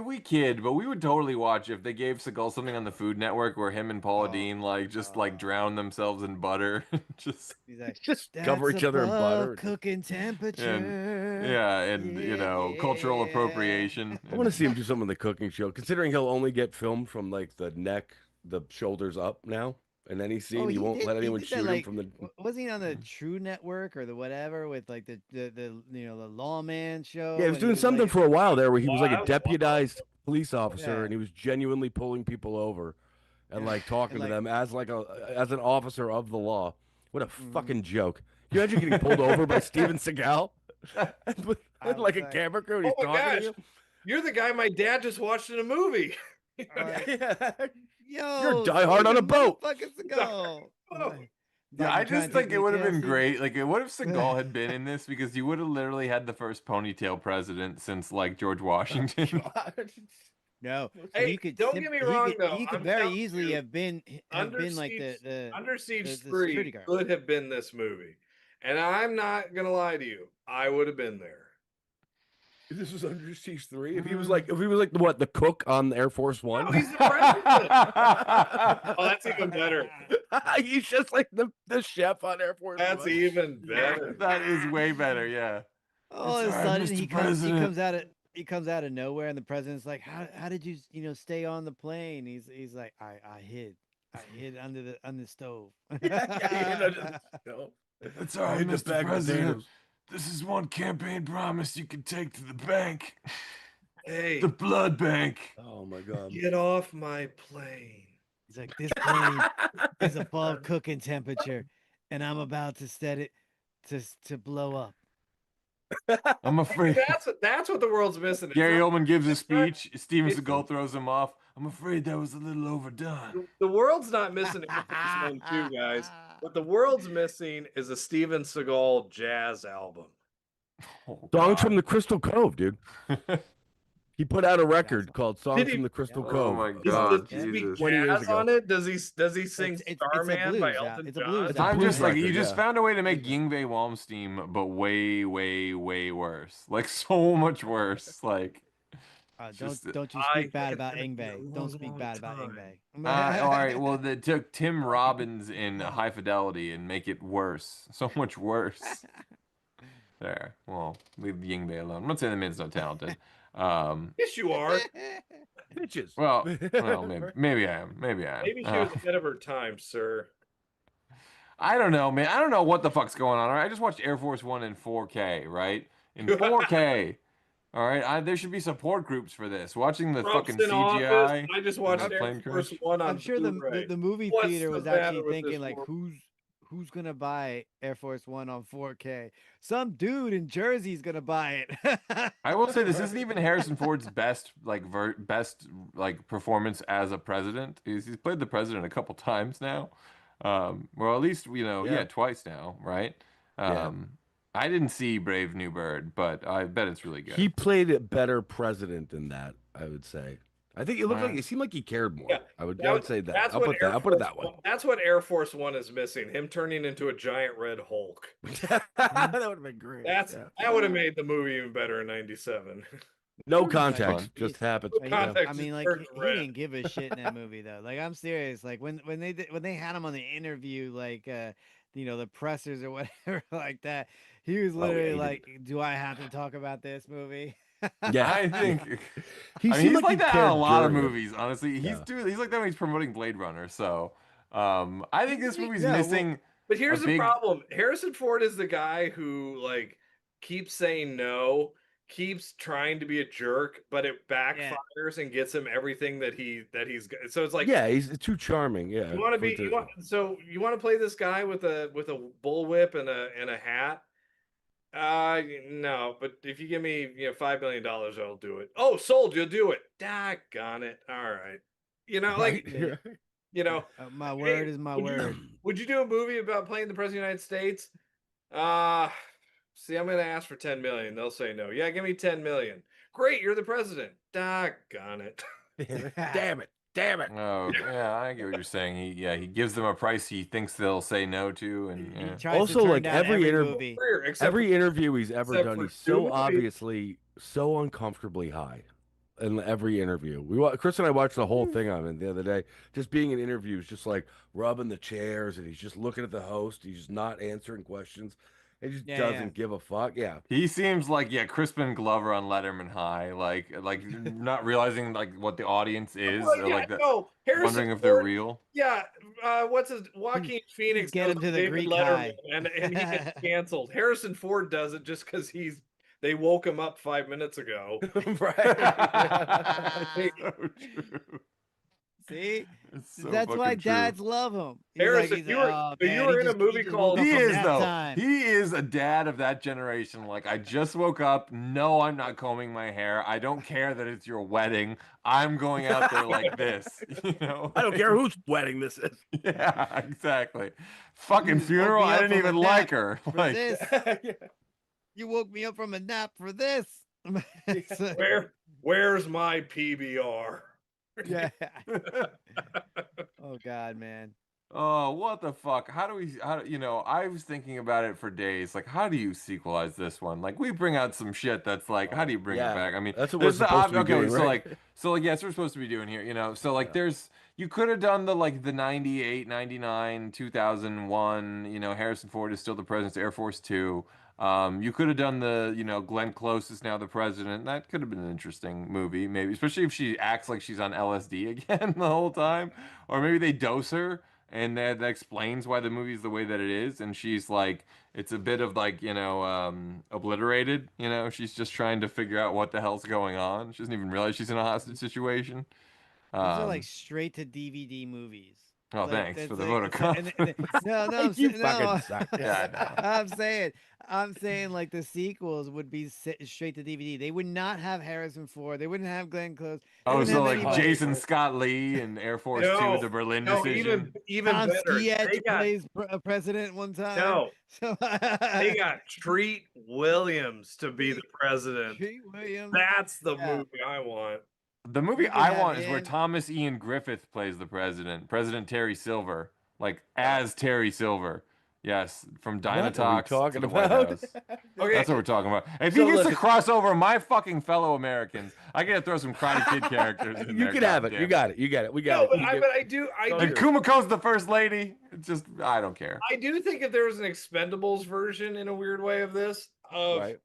we kid, but we would totally watch if they gave Seagal something on the Food Network where him and Paula Oh, Dean like drown themselves in butter. Just he's like Just cover "That's each other in above butter. Cooking temperature. yeah, and cultural Yeah. appropriation. I want to see him do something on the cooking show, considering he'll only get filmed from like the neck, the shoulders up now. In any scene, Oh, he won't did- let he anyone did that, shoot him like, from the. Wasn't he on the True Network or the whatever with like the the lawman show? Yeah, he was and doing something like, for a while there where he was like Wow. a deputized police officer Yeah. and he was genuinely pulling people over and like talking And, to like- them as as an officer of the law. What a Mhm. fucking joke! Can you imagine getting pulled over by Steven Seagal with I like a was like, camera crew? And he's Oh my talking gosh. to you. You're the guy my dad just watched in a movie. Yo, You're diehard on a boat. Fucking Seagal. Oh. Yeah, I just think it would have been great. Like, what if Seagal had been in this? Because you would have literally had the first ponytail president since like George Washington. No, Hey, he could. don't sim- get me he wrong, could, though. He could I'm very telling easily you, have been like the Under Siege the 3 security guard. could have been this movie. And I'm not gonna lie to you. I would have been there. If this was Under Siege 3, if he was like what, the cook on Air Force One? No, he's the president. Oh, that's even better. He's just like the chef on Air Force That's One. even better. That is way better. Yeah. All of a It's all right, sudden, Mr. he President. comes out of nowhere, and the president's like, "How did you stay on the plane?" He's like, "I hid under the stove." It's all right, hid the Mr. bag of President. potatoes. This is one campaign promise you can take to the bank. Hey, The blood bank. Oh my god. get off my plane. He's like, "This plane is above cooking temperature, and I'm about to set it to blow up." I'm afraid. That's what the world's missing. It's Gary not- Oldman gives a it's not- speech. Steven it's- Seagal throws him off. I'm afraid that was a little overdone. The world's not missing Air Force One too, guys. What the world's missing is a Steven Seagal jazz album. Oh, Songs God. from the Crystal Cove, dude. He put out a record called Songs Did he- from the Crystal Oh Cove. my Does God, he speak Jesus. 20 years jazz ago. on it? Does he sing It's a Starman by blues Elton it's a John? blues It's a I'm blues just like, record, you just yeah. found a way to make Yngwie Malmsteen, but way, way, way worse. Like, so much worse. Like, just- Don't you I speak bad get about that Ingve. a Don't long, speak long bad about time. Ingve. all right, well, they took Tim Robbins in High Fidelity and make it worse. So much worse. There. Well, leave Yngwie alone. I'm not saying the man's not talented. Yes, you are. Bitches. Well, maybe I am. Maybe I am. Maybe she was ahead of her time, sir. I don't know, man. I don't know what the fuck's going on. All right? I just watched Air Force One in 4K, right? In 4K. All right, there should be support groups for this. Watching the Trump's fucking in CGI. office. I just watched that Air plane Force crash. One on I'm sure the Blu-ray. movie What's theater the was matter actually with this thinking like, world? who's gonna buy Air Force One on 4K? Some dude in Jersey's gonna buy it. I will say this isn't even Harrison Ford's best performance as a president. He's played the president a couple times now. Well, at least Yeah. twice now, right? Yeah. I didn't see Brave New Bird, but I bet it's really good. He played a better president than that, I would say. I think it looked like it seemed like he cared more. Yeah, I would say that. That's I'll what put that. Air I'll put it Force that way. One- That's what Air Force One is missing. Him turning into a giant red Hulk. That would have been great. That Yeah. would have made the movie even better in '97. No context, fun. just happened. No context. I mean, like Turned he red. didn't give a shit in that movie though. Like I'm serious. Like when they had him on the interview, like the pressers or whatever like that, he was literally he like, "Do I have to talk about this movie?" Yeah, I think he I mean, seemed he's like he that in cared a lot of during it. movies. Honestly, he's Yeah. he's like that when he's promoting Blade Runner. So, I think this movie's Yeah, well- missing. But here's the big- problem: Harrison Ford is the guy who like keeps saying no, keeps trying to be a jerk, but it backfires and gets him everything that he's. So it's like, Yeah, he's too charming. Yeah, you want to for be it to- you want to play this guy with a bullwhip and a hat. No, but if you give me $5 million, I'll do it. Oh, sold, you'll do it. Doggone it. All right. Like Right? My word is my word. Would you do a movie about playing the president of the United States? See, I'm gonna ask for 10 million. They'll say no. Yeah, give me 10 million. Great, you're the president. Doggone it. Damn it! Damn it! Oh yeah, I get what you're saying. He gives them a price he thinks they'll say no to, and He yeah. tries Also, to turn like, down every interview- movie. Except Every interview he's ever except done, for he's two so movies. obviously so uncomfortably high. In every interview, Chris and I watched the whole thing on it the other day. Just being in interviews, just like rubbing the chairs, and he's just looking at the host. He's just not answering questions. He just Yeah, doesn't yeah. give a fuck. Yeah, He seems like Crispin Glover on Letterman High, like not realizing like what the audience is, Well, or yeah, like no, Harrison wondering if they're Ford- real. Yeah, what's his Joaquin Phoenix Get goes him to on the David Greek Letterman, high. and he gets canceled. Harrison Ford does it just because they woke him up 5 minutes ago. right. So true. See, It's so that's why fucking true. dads love him. Harrison, He's you like, were- "Oh, so you man, were he in a just- movie he just called- woke up He from is nap though. time." He is a dad of that generation. Like, I just woke up. No, I'm not combing my hair. I don't care that it's your wedding. I'm going out there like this. I don't care whose wedding this is. Yeah, exactly. Fucking just woke funeral. me I up didn't from a even nap like her. For Like, this, you woke me up from a nap for this. So- Where's my PBR? Yeah. Oh God, man. Oh, what the fuck? How you know, I was thinking about it for days. Like, how do you sequelize this one? Like, we bring out some shit that's like, how do you bring it Yeah, back? I mean, that's what we're there's supposed to be okay, doing, so right? like, yes, we're supposed to be doing here, you know. So like, Yeah. you could have done the 98, 99, 2001, you know, Harrison Ford is still the president, Air Force Two. You could have done you know, Glenn Close is now the president. That could have been an interesting movie, maybe, especially if she acts like she's on LSD again the whole time, or maybe they dose her, and that explains why the movie's the way that it is. And she's like, it's a bit of like, you know, obliterated. You know, she's just trying to figure out what the hell's going on. She doesn't even realize she's in a hostage situation. These are like straight to DVD movies. Oh, Like, thanks that's for the like- vote of it's like- confidence. no, no, You no. fucking suck. Yeah, I know. I'm saying like the sequels would be straight to DVD. They would not have Harrison Ford. They wouldn't have Glenn Close. They Oh, wouldn't so have like anybody. Jason Scott Lee and Air Force Two, the Berlin no, decision. even Tom better. Skiet They got plays a president one time. no. So They got Treat Williams to be the president. Treat Williams. That's the Yeah. movie I want. The movie You could I have want is where him. Thomas Ian Griffith plays the president, President Terry Silver, like as Terry Silver. Yes, from What are we Dynatalks to talking the White about? House. Okay, That's what we're talking about. If So he gets listen- to cross over my fucking fellow Americans, I gotta throw some Karate Kid characters in You there. can have it. You goddammit. got it. You got it. We got no, it. but You I, get- but I do, And Kumako's the first lady. It's just, I don't care. I do think if there was an Expendables version in a weird way of this, of Right.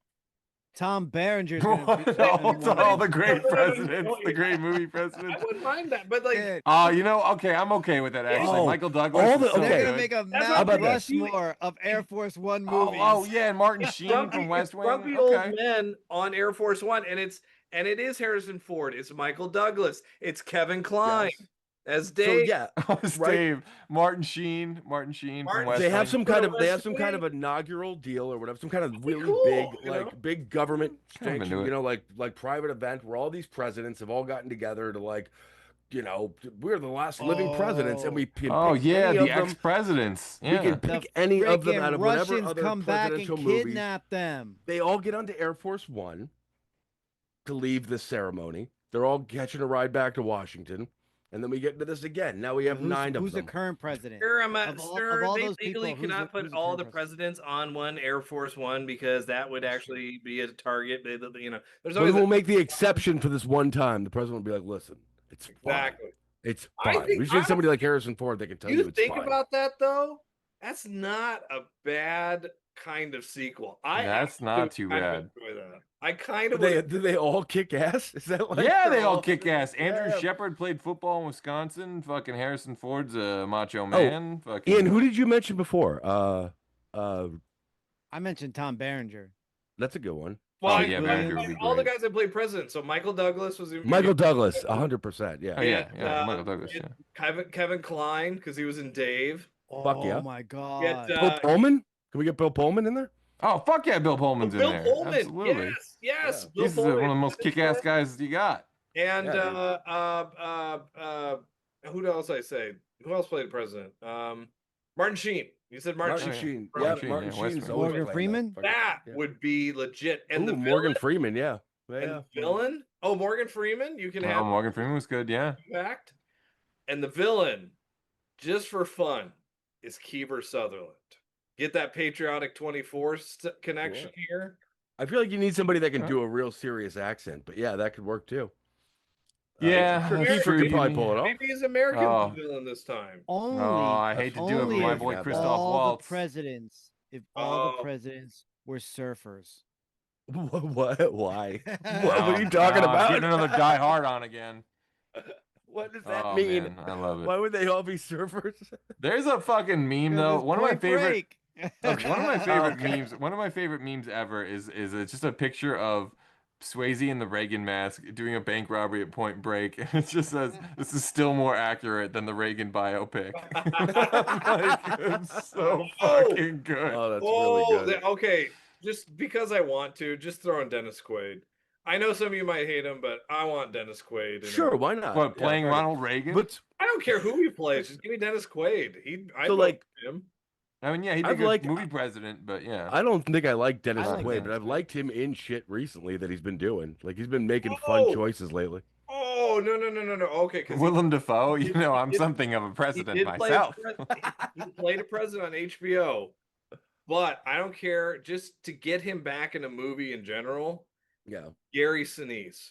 Tom Berenger's all, gonna be all the great No, presidents, no, the great movie I presidents. wouldn't mind that, but like, Dude, You know, okay, I'm okay with that actually. Oh, Michael Douglas. all is the- so okay. they're good. gonna make a That's Mount about this. Rushmore of Air Force One Oh, movies. oh yeah, and Martin Sheen from West Wing. grumpy Okay. old men on Air Force One, and it is Harrison Ford, it's Michael Douglas, it's Kevin Kline Yes. as So Dave. yeah, Oh, it's Right. Dave. Martin Sheen from West they have Wing. some For kind the of they have West some kind Wing. of inaugural deal or whatever, some kind of That'd be really cool, big you know? big government I'm into sanction, it. you know, like private event where all these presidents have all gotten together to like, you know, we're the last living presidents, and we can Oh pick yeah, any the of them. ex-presidents. We Yeah. can pick any of them Frickin' out of whatever Russians other come back and presidential movies. kidnap them. They all get onto Air Force One to leave this ceremony. They're all catching a ride back to Washington, and then we get into this again. Now we have nine of Who's them. the current president? Sir, Of all they those people, legally who's cannot who's put all current the presidents on one Air Force One because that would actually be a target. You know, there's But always we'll make the exception for this one time. The president will be like, "Listen, it's fine. exactly. It's I fine." think- We need somebody like Harrison Ford that can tell you, You it's think fine. about that though? That's not a bad kind of sequel. That's actually not too kind of bad. enjoy that. I kind Do of they, would- do they all kick ass? Is that like Yeah, they're they all kick ass. Andrew Yeah. Shepard played football in Wisconsin. Fucking Harrison Ford's a macho man. Fucking Ian, who did you mention before? I mentioned Tom Berenger. That's a good one. Well, Oh, I- yeah, I- Berenger would be all the great. guys that played president. So Michael Douglas was in Michael Douglas, 100%. Yeah. Oh yeah, And, yeah, Michael Douglas. and Yeah. Kevin Kline because he was in Dave. Fuck yeah. Oh my god. Get, Bill Pullman? Can we get Bill Pullman in there? Oh fuck yeah, Bill Pullman's Bill in there. Pullman. Absolutely. Yes, Yeah. Bill He's one of the Pullman. most kick-ass guys you got. And Yeah, who else I say? Who else played president? Martin Sheen. You said Martin Martin Sheen. Sheen. Martin Yeah, Sheen, Martin yeah, West Sheen's Wing. always Morgan playing Freeman? fucking- That yeah. would be legit. And Ooh, the Morgan villain, Freeman, yeah. and Yeah. the villain. Oh, Morgan Freeman. You can Oh, have Morgan Freeman was good. Yeah. fact. And the villain, just for fun, is Kiefer Sutherland. Get that patriotic 24 connection here. I feel like you need somebody that can Huh. do a real serious accent, but yeah, that could work too. Yeah, sure, that's Kiefer true. could probably You- pull it off. Maybe he's American Oh. villain this time. Only. Oh, I hate to do it, but only my if boy Yeah, Christoph all Waltz. the presidents, if all the Oh. presidents were surfers. What? Why? What Oh, are you talking God, about? Getting another Die Hard on again. What does that Oh mean? man, I love it. Why would they all be surfers? There's a fucking meme though. Because One of my Point favorite. Break. One of my favorite Okay. memes. One of my favorite memes ever is just a picture of Swayze in the Reagan mask doing a bank robbery at Point Break, and it just says, "This is still more accurate than the Reagan biopic." Like, it's so Oh. fucking good. Oh, that's Oh, really good. okay. Just because I want to, just throw in Dennis Quaid. I know some of you might hate him, but I want Dennis Quaid. in it. Sure, why not? What, Yeah, playing right. Ronald Reagan? But I don't care who he plays. Just give me Dennis Quaid. I So, vote like, for him. I mean, yeah, he'd be I've a good liked- movie president, but yeah. I don't think I like Dennis I like Quaid, Dennis but I've Quaid. liked him in shit recently that he's been doing. Like he's been making fun Oh! choices lately. Oh no. Okay, because Willem Dafoe, you know, I'm did- something of a he president did play a myself. he played a president on HBO. But I don't care. Just to get him back in a movie in general, Yeah. Gary Sinise.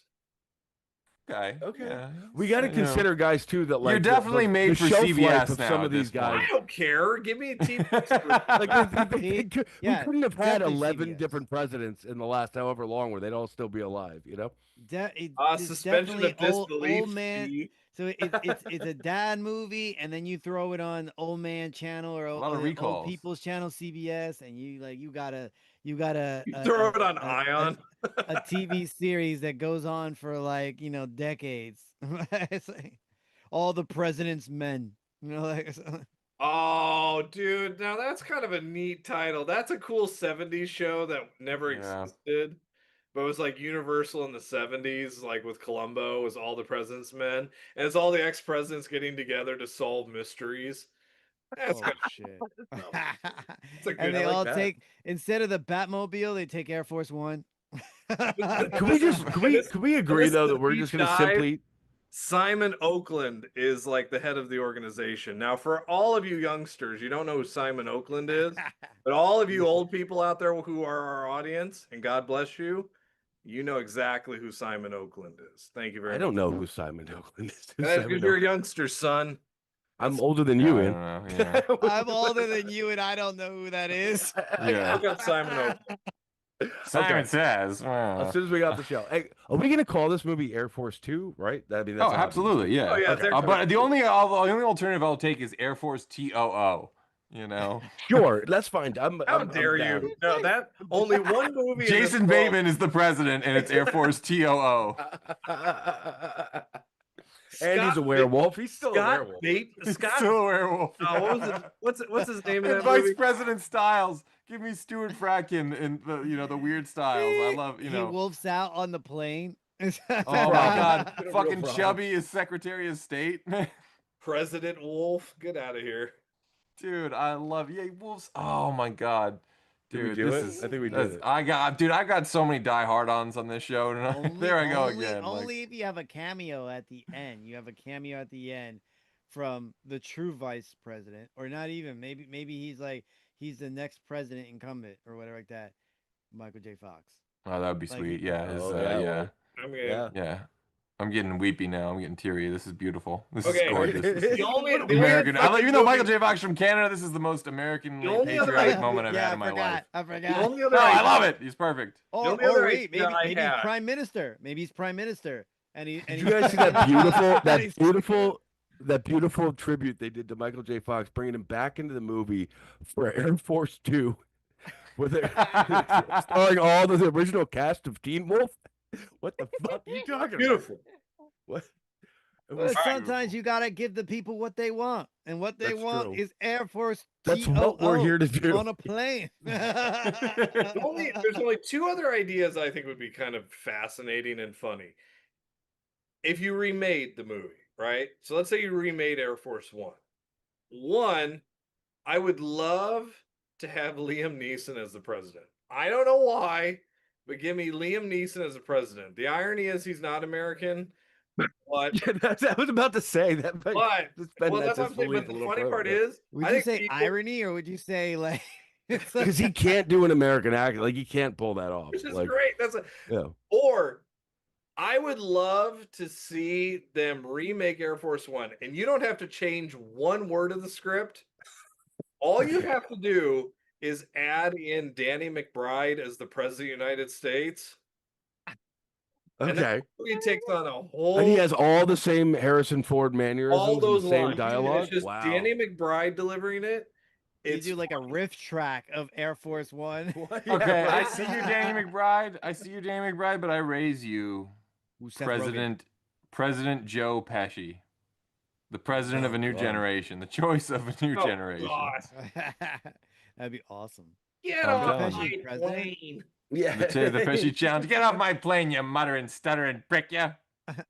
Okay. Okay. Yeah. We got to So, you know. consider guys too that like You're definitely made for shelf CBS life of now some at of this these guys. I don't care. Give me a TV. Yeah, we couldn't have had definitely 11 CBS. different presidents in the last however long where they'd all still be alive, you know? It's Suspension of definitely disbelief. old man. Steve. So it's a dad movie, and then you throw it on Old Man Channel or lot of Old recalls. People's Channel, CBS, and you gotta You throw it on Ion. a TV series that goes on for like decades. It's like all the president's men. Like Oh, dude. Now that's kind of a neat title. That's a cool 70s show that never Yeah. existed. But it was like Universal in the 70s, like with Columbo, was all the president's men. And it's all the ex-presidents getting together to solve mysteries. That's oh kind shit. a good And they I like all that. take instead of the Batmobile, they take Air Force One. Can we agree though that we're just going to simply Simon Oakland is like the head of the organization. Now, for all of you youngsters, you don't know who Simon Oakland is, but all of you old people out there who are our audience, and God bless you, you know exactly who Simon Oakland is. Thank you very I much. don't know who Simon Oakland is. Who's That's Simon because you're a Oakland? youngster, son. I'm older than you, I Ian. don't know, yeah. I'm older than you, and I don't know who that is. Yeah. Look up Simon Oakland. Simon Says. As soon as we got the show, hey, are we going to call this movie Air Force 2? Right? I mean, that's Oh, obvious. absolutely, yeah. Oh, yeah, Okay. But the only alternative I'll take is Air Force TOO. You know, Sure, that's fine. How dare down. you? No, that only one movie. in this Jason world- Bateman is the president, and it's Air Force TOO. And he's a Scott werewolf. He's still a Scott werewolf. Bate. Scott. Still a werewolf. What was it? What's his name in And that Vice movie? President Stiles. Give me Stuart Fracken and the weird Styles. I love He wolfs out on the plane. Oh my God, Real fucking problem. Chubby is Secretary of State. President Wolf. Get out of here. Dude, I love wolves. Oh my God. Did we Dude, do this it? is I think we did that's- it. I got so many die-hard-ons on this show tonight. There I go again. Only if you have a cameo at the end. You have a cameo at the end from the true vice president, or not even. Maybe he's the next president incumbent or whatever like that. Michael J. Fox. Oh, that would be Like- sweet. Yeah, Oh, yeah. yeah, I'm gonna. Yeah. Yeah. I'm getting weepy now. I'm getting teary. This is beautiful. This Okay. is gorgeous. This is The only American. fucking Even though Michael movie- J. Fox is from Canada, this is the most American The only other patriotic idea- moment I've had in my life. I The forgot. only other No, I idea- love it. He's perfect. Or, The only other wait, idea I maybe had- he's prime minister. Maybe he's prime minister. And Did you guys see that beautiful tribute they did to Michael J. Fox, bringing him back into the movie for Air Force 2, with it starring all the original cast of Teen Wolf? What the fuck are you talking Beautiful. about? What? It But was sometimes you gotta give the people what they want, and what they That's want true. is Air Force. That's what we're TOO here to do. on a plane. There's only two other ideas I think would be kind of fascinating and funny. If you remade the movie, right? So let's say you remade Air Force One. One, I would love to have Liam Neeson as the president. I don't know why, but give me Liam Neeson as the president. The irony is he's not American, but Yeah, I was about to say that. but Suspend well, that that's what I'm saying. disbelief But a the little funny part further. is, Would I you think say people- irony, or would you say like? it's Because he can't do an American accent. Like he can't pull that off. which is Like, great. That's a yeah. Or I would love to see them remake Air Force One, and you don't have to change one word of the script. All you have to do is add in Danny McBride as the President of the United States. And then Okay. he takes on a whole And he has all the same Harrison Ford mannerisms, all those and the same lines. dialogue. It's just Wow. Danny McBride delivering it. you It's do like a riff track of Air Force One. Okay, I see you, Danny McBride. But I raise you, Seth Rogen. President Joe Pesci, the president of a new God. generation, the choice of a new Oh, generation. God. That'd be awesome. Get I'm off telling my you. President? plane. Yeah. The Pesci challenge. Get off my plane, you muttering, stuttering prick, ya.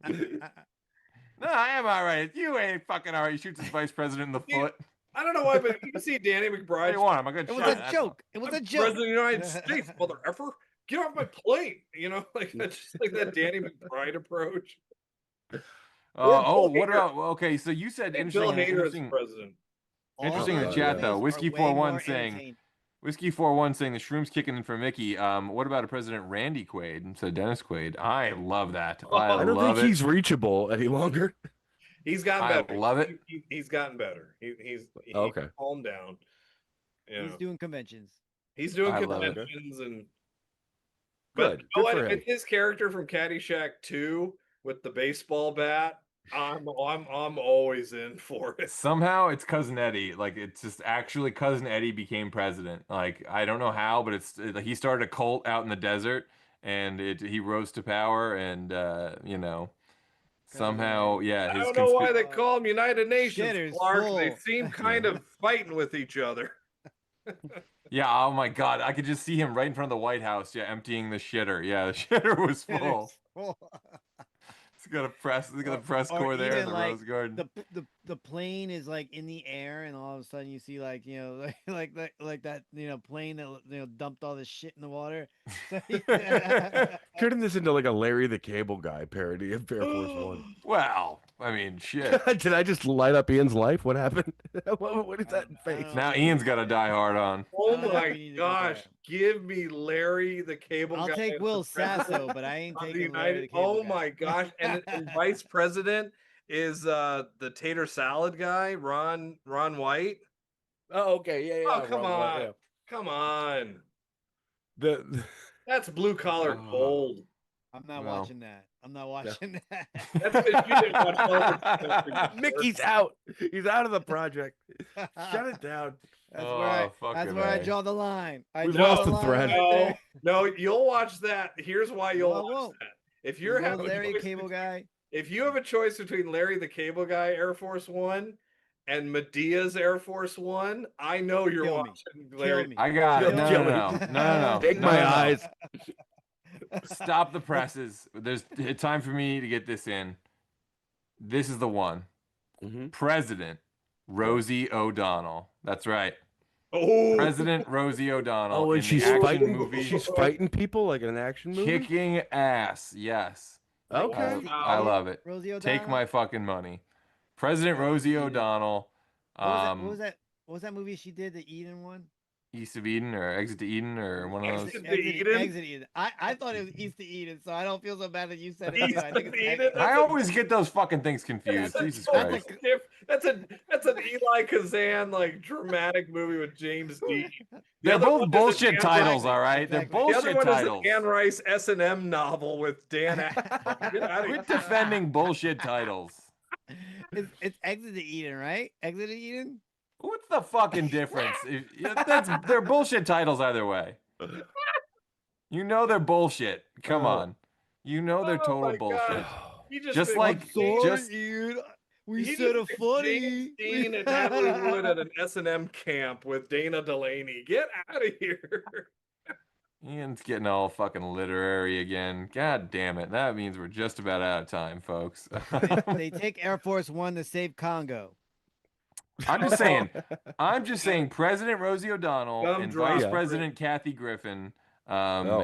No, I am all right. You ain't fucking all right. He shoots his vice president in the foot. I don't know why, but you see Danny McBride. Hey, one, I'm a good It was shot. a joke. It was a joke. President of the United States, mother effer. Get off my plate. You know, like that's just like that Danny McBride approach. What about? Okay, so you said Bill interesting. Hader as Interesting, president. interesting in the All chat those though. movies Whiskey are way 41 more saying. entertaining. Whiskey 41 saying the shroom's kicking in for Mickey. What about a President Randy Quaid? So Dennis Quaid. I love that. I don't love think it. he's reachable any longer. He's gotten I better. love it. He's gotten better. He's Okay. calmed down. You He's know. doing conventions. He's doing I love it. conventions and. Good. But you know Good for what? him. With his character from Caddyshack 2 with the baseball bat, I'm always in for it. Somehow it's Cousin Eddie. Like it's just actually Cousin Eddie became president. Like I don't know how, but it's like he started a cult out in the desert and he rose to power and you know somehow yeah I his don't know why they call them United Nations, Shitter's Clark. They full. seem kind of fighting with each other. Yeah, oh my God, I could just see him right in front of the White House, yeah, emptying the shitter. Yeah, the shitter was full. He's got a press Or corps there in even, the like, Rose Garden. The plane is like in the air, and all of a sudden you see like like that plane that dumped all this shit in the water. Turning this into like a Larry the Cable Guy parody of Air Force One. Well, I mean, shit. Did I just light up Ian's life? What happened? what is that in face? Now Ian's got to die hard on. Oh I don't my think we need to gosh! compare. Give me Larry the Cable Guy. I'll take as Will the president Sasso, but I ain't of the taking Larry the United. Cable Oh Guy. my gosh! And vice president is the tater salad guy, Ron White. Oh, okay, yeah, yeah. Oh come wrong one, on, yeah. come on! The That's blue collar gold. I'm not Well. watching that. I'm not watching that. That's because you didn't watch Elvis. Mickey's out. He's out of the project. Shut it down. That's Oh, where I fucking I A. draw the line. I We've draw lost the line thread. right No, there. no, you'll watch that. Here's why you'll No, I watch won't. that. If you're No having a Larry choice Cable Guy. if you have a choice between Larry the Cable Guy Air Force One and Medea's Air Force One, I know you're Kill me. watching Kill Larry. me. I got it. No, Kill no, me. no, no, no. Take no, my no, no. eyes. Stop the presses. There's time for me to get this in. This is the one. Mhm. President Rosie O'Donnell. That's right. Oh, President Rosie O'Donnell Oh, in and she's the action fighting. movie She's fighting people like in an action movie. Kicking Ass. Yes. Okay. I love it. Rosie O'Donnell. Take my fucking money. President Rosie O'Donnell. What was that? What was that movie she did? The Eden one. East of Eden or Exit to Eden or one of those. Exit to Eden? Exit Eden. I thought it was East to Eden, so I don't feel so bad that you said it. East Too. I think of it's Eden? I always get those fucking things confused. Jesus Christ. That's an Eli Kazan like dramatic movie with James Dean. The They're other both one is bullshit Anne titles, Rice. all right? They're Exactly. The other bullshit one titles. is an Anne Rice S&M novel with Dan Aykroyd. Get out of Quit here. defending bullshit titles. It's Exit to Eden, right? Exit to Eden. What's the fucking difference? They're bullshit titles either way. You know they're bullshit. Come on. You know they're Oh total my bullshit. God. He Just been- like Sorry, just Ian. We he said a just been funny. James Dean and Natalie Wood at an S&M camp with Dana Delaney. Get out of here. Ian's getting all fucking literary again. God damn it. That means we're just about out of time, folks. They take Air Force One to save Congo. I'm just saying President Rosie O'Donnell Dumb and drop. Vice Yeah. President Kathy Griffin. Oh,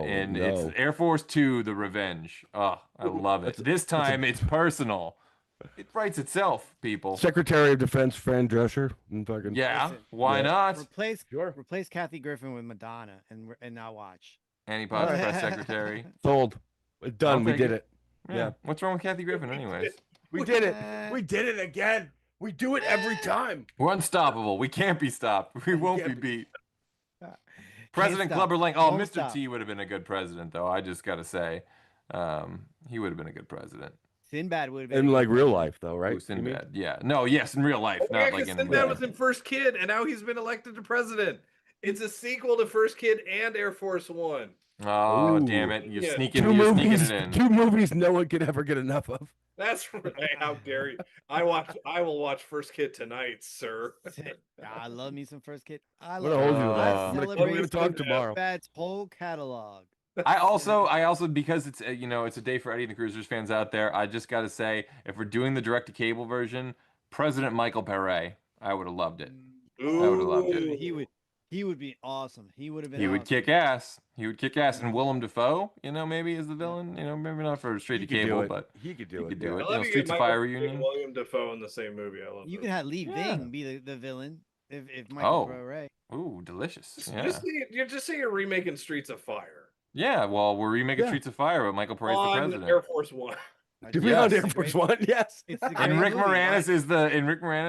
And no. it's Air Force 2, The Revenge. Oh, I love it. This time it's personal. It writes itself, people. Secretary of Defense Fran Drescher. And fucking Yeah, Listen, why yeah. not? Replace Kathy Griffin with Madonna and now watch. Annie Potts, press secretary. sold. Done. I'll We take did it. it. Yeah. What's wrong with Kathy Griffin, anyways? We did it. Uh, We did it again. We do it every time. We're unstoppable. We can't be stopped. We won't be can't beat. President stop. Clubber Lang. Oh, Won't Mr. stop. T would have been a good president, though. I just got to say, he would have been a good president. Sinbad would have been In like real life, though, right? Ooh, Sinbad. Yeah. No, yes, in real life, Yeah, not like because in. Sinbad was in First Kid, and now he's been elected to president. It's a sequel to First Kid and Air Force One. Oh, Ooh. damn it! You're Yeah. sneaking. Two You're movies. sneaking it in. Two movies no one could ever get enough of. That's right. How dare you? I will watch First Kid tonight, sir. I love me some First Kid. I I'm love gonna hold you to Uh, that. I I'm gonna celebrate talk tomorrow. Sinbad's whole catalog. I also because it's it's a day for Eddie and the Cruisers fans out there. I just got to say, if we're doing the direct to cable version, President Michael Pare, I would have loved it. I would have loved Ooh. it. He would be awesome. He would have been. He would awesome. kick ass. He would kick ass. And Willem Dafoe, maybe is the villain. Maybe not for straight to He could do cable, it. but He could do he it. could do yeah. it. I love you Streets get of Fire Michael reunion. and William Dafoe in the same movie. I love You it. could have Lee Yeah. Ving be the villain if Michael Ray. Ooh, delicious. Yeah. Just say you're remaking Streets of Fire. Yeah, well, we're remaking Yeah. Streets of Fire, but Michael Paray's the On president. Air Force One. To be on Air Force One, yes. It's the And great Rick movie, Moranis right?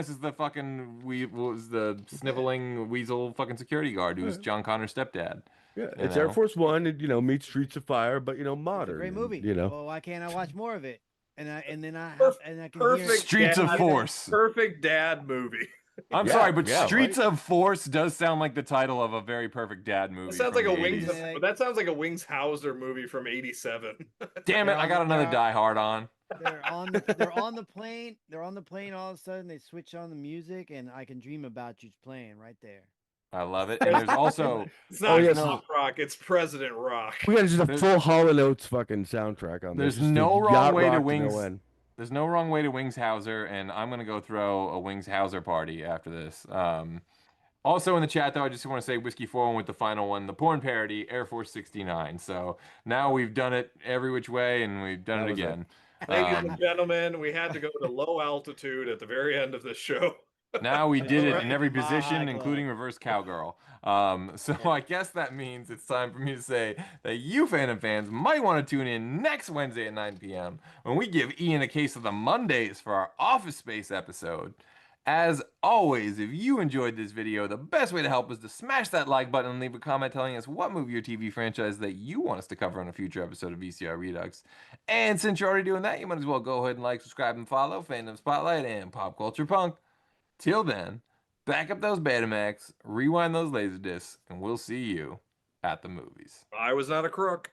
is the fucking was the sniveling weasel fucking security guard who's John Connor's stepdad. Yeah, it's Air Force One, and meets Streets of Fire, but modern. It's a great movie. Well, why can't I watch more of it? And I can hear Streets of Force. Perfect dad movie. I'm sorry, but Streets of Force does sound like the title of a very perfect dad movie. That sounds like from a the Wings. 80s. That sounds like a Wings Hauser movie from '87. Damn it! I got another Die Hard on. They're on the plane. They're on the plane. All of a sudden, they switch on the music, and I Can Dream About You's playing right there. I love it. And there's also it's not pop rock. It's President Rock. We got just a full Hall & Oates fucking soundtrack on this. There's no wrong way to Wings. There's no wrong way to Wings Hauser, and I'm gonna go throw a Wings Hauser party after this. Also in the chat though, I just want to say Whiskey 41 with the final one, the porn parody, Air Force 69. So now we've done it every which way, and we've done it again. Ladies and gentlemen, we had to go to low altitude at the very end of the show. Now we did it in every position, including reverse cowgirl. So I guess that means it's time for me to say that you Fandom fans might want to tune in next Wednesday at 9 p.m. when we give Ian a case of the Mondays for our Office Space episode. As always, if you enjoyed this video, the best way to help is to smash that like button and leave a comment telling us what movie or TV franchise that you want us to cover on a future episode of VCR Redux. And since you're already doing that, you might as well go ahead and like, subscribe, and follow Fandom Spotlight and Pop Culture Punk. Till then, back up those Betamax, rewind those Laserdiscs, and we'll see you at the movies. I was not a crook.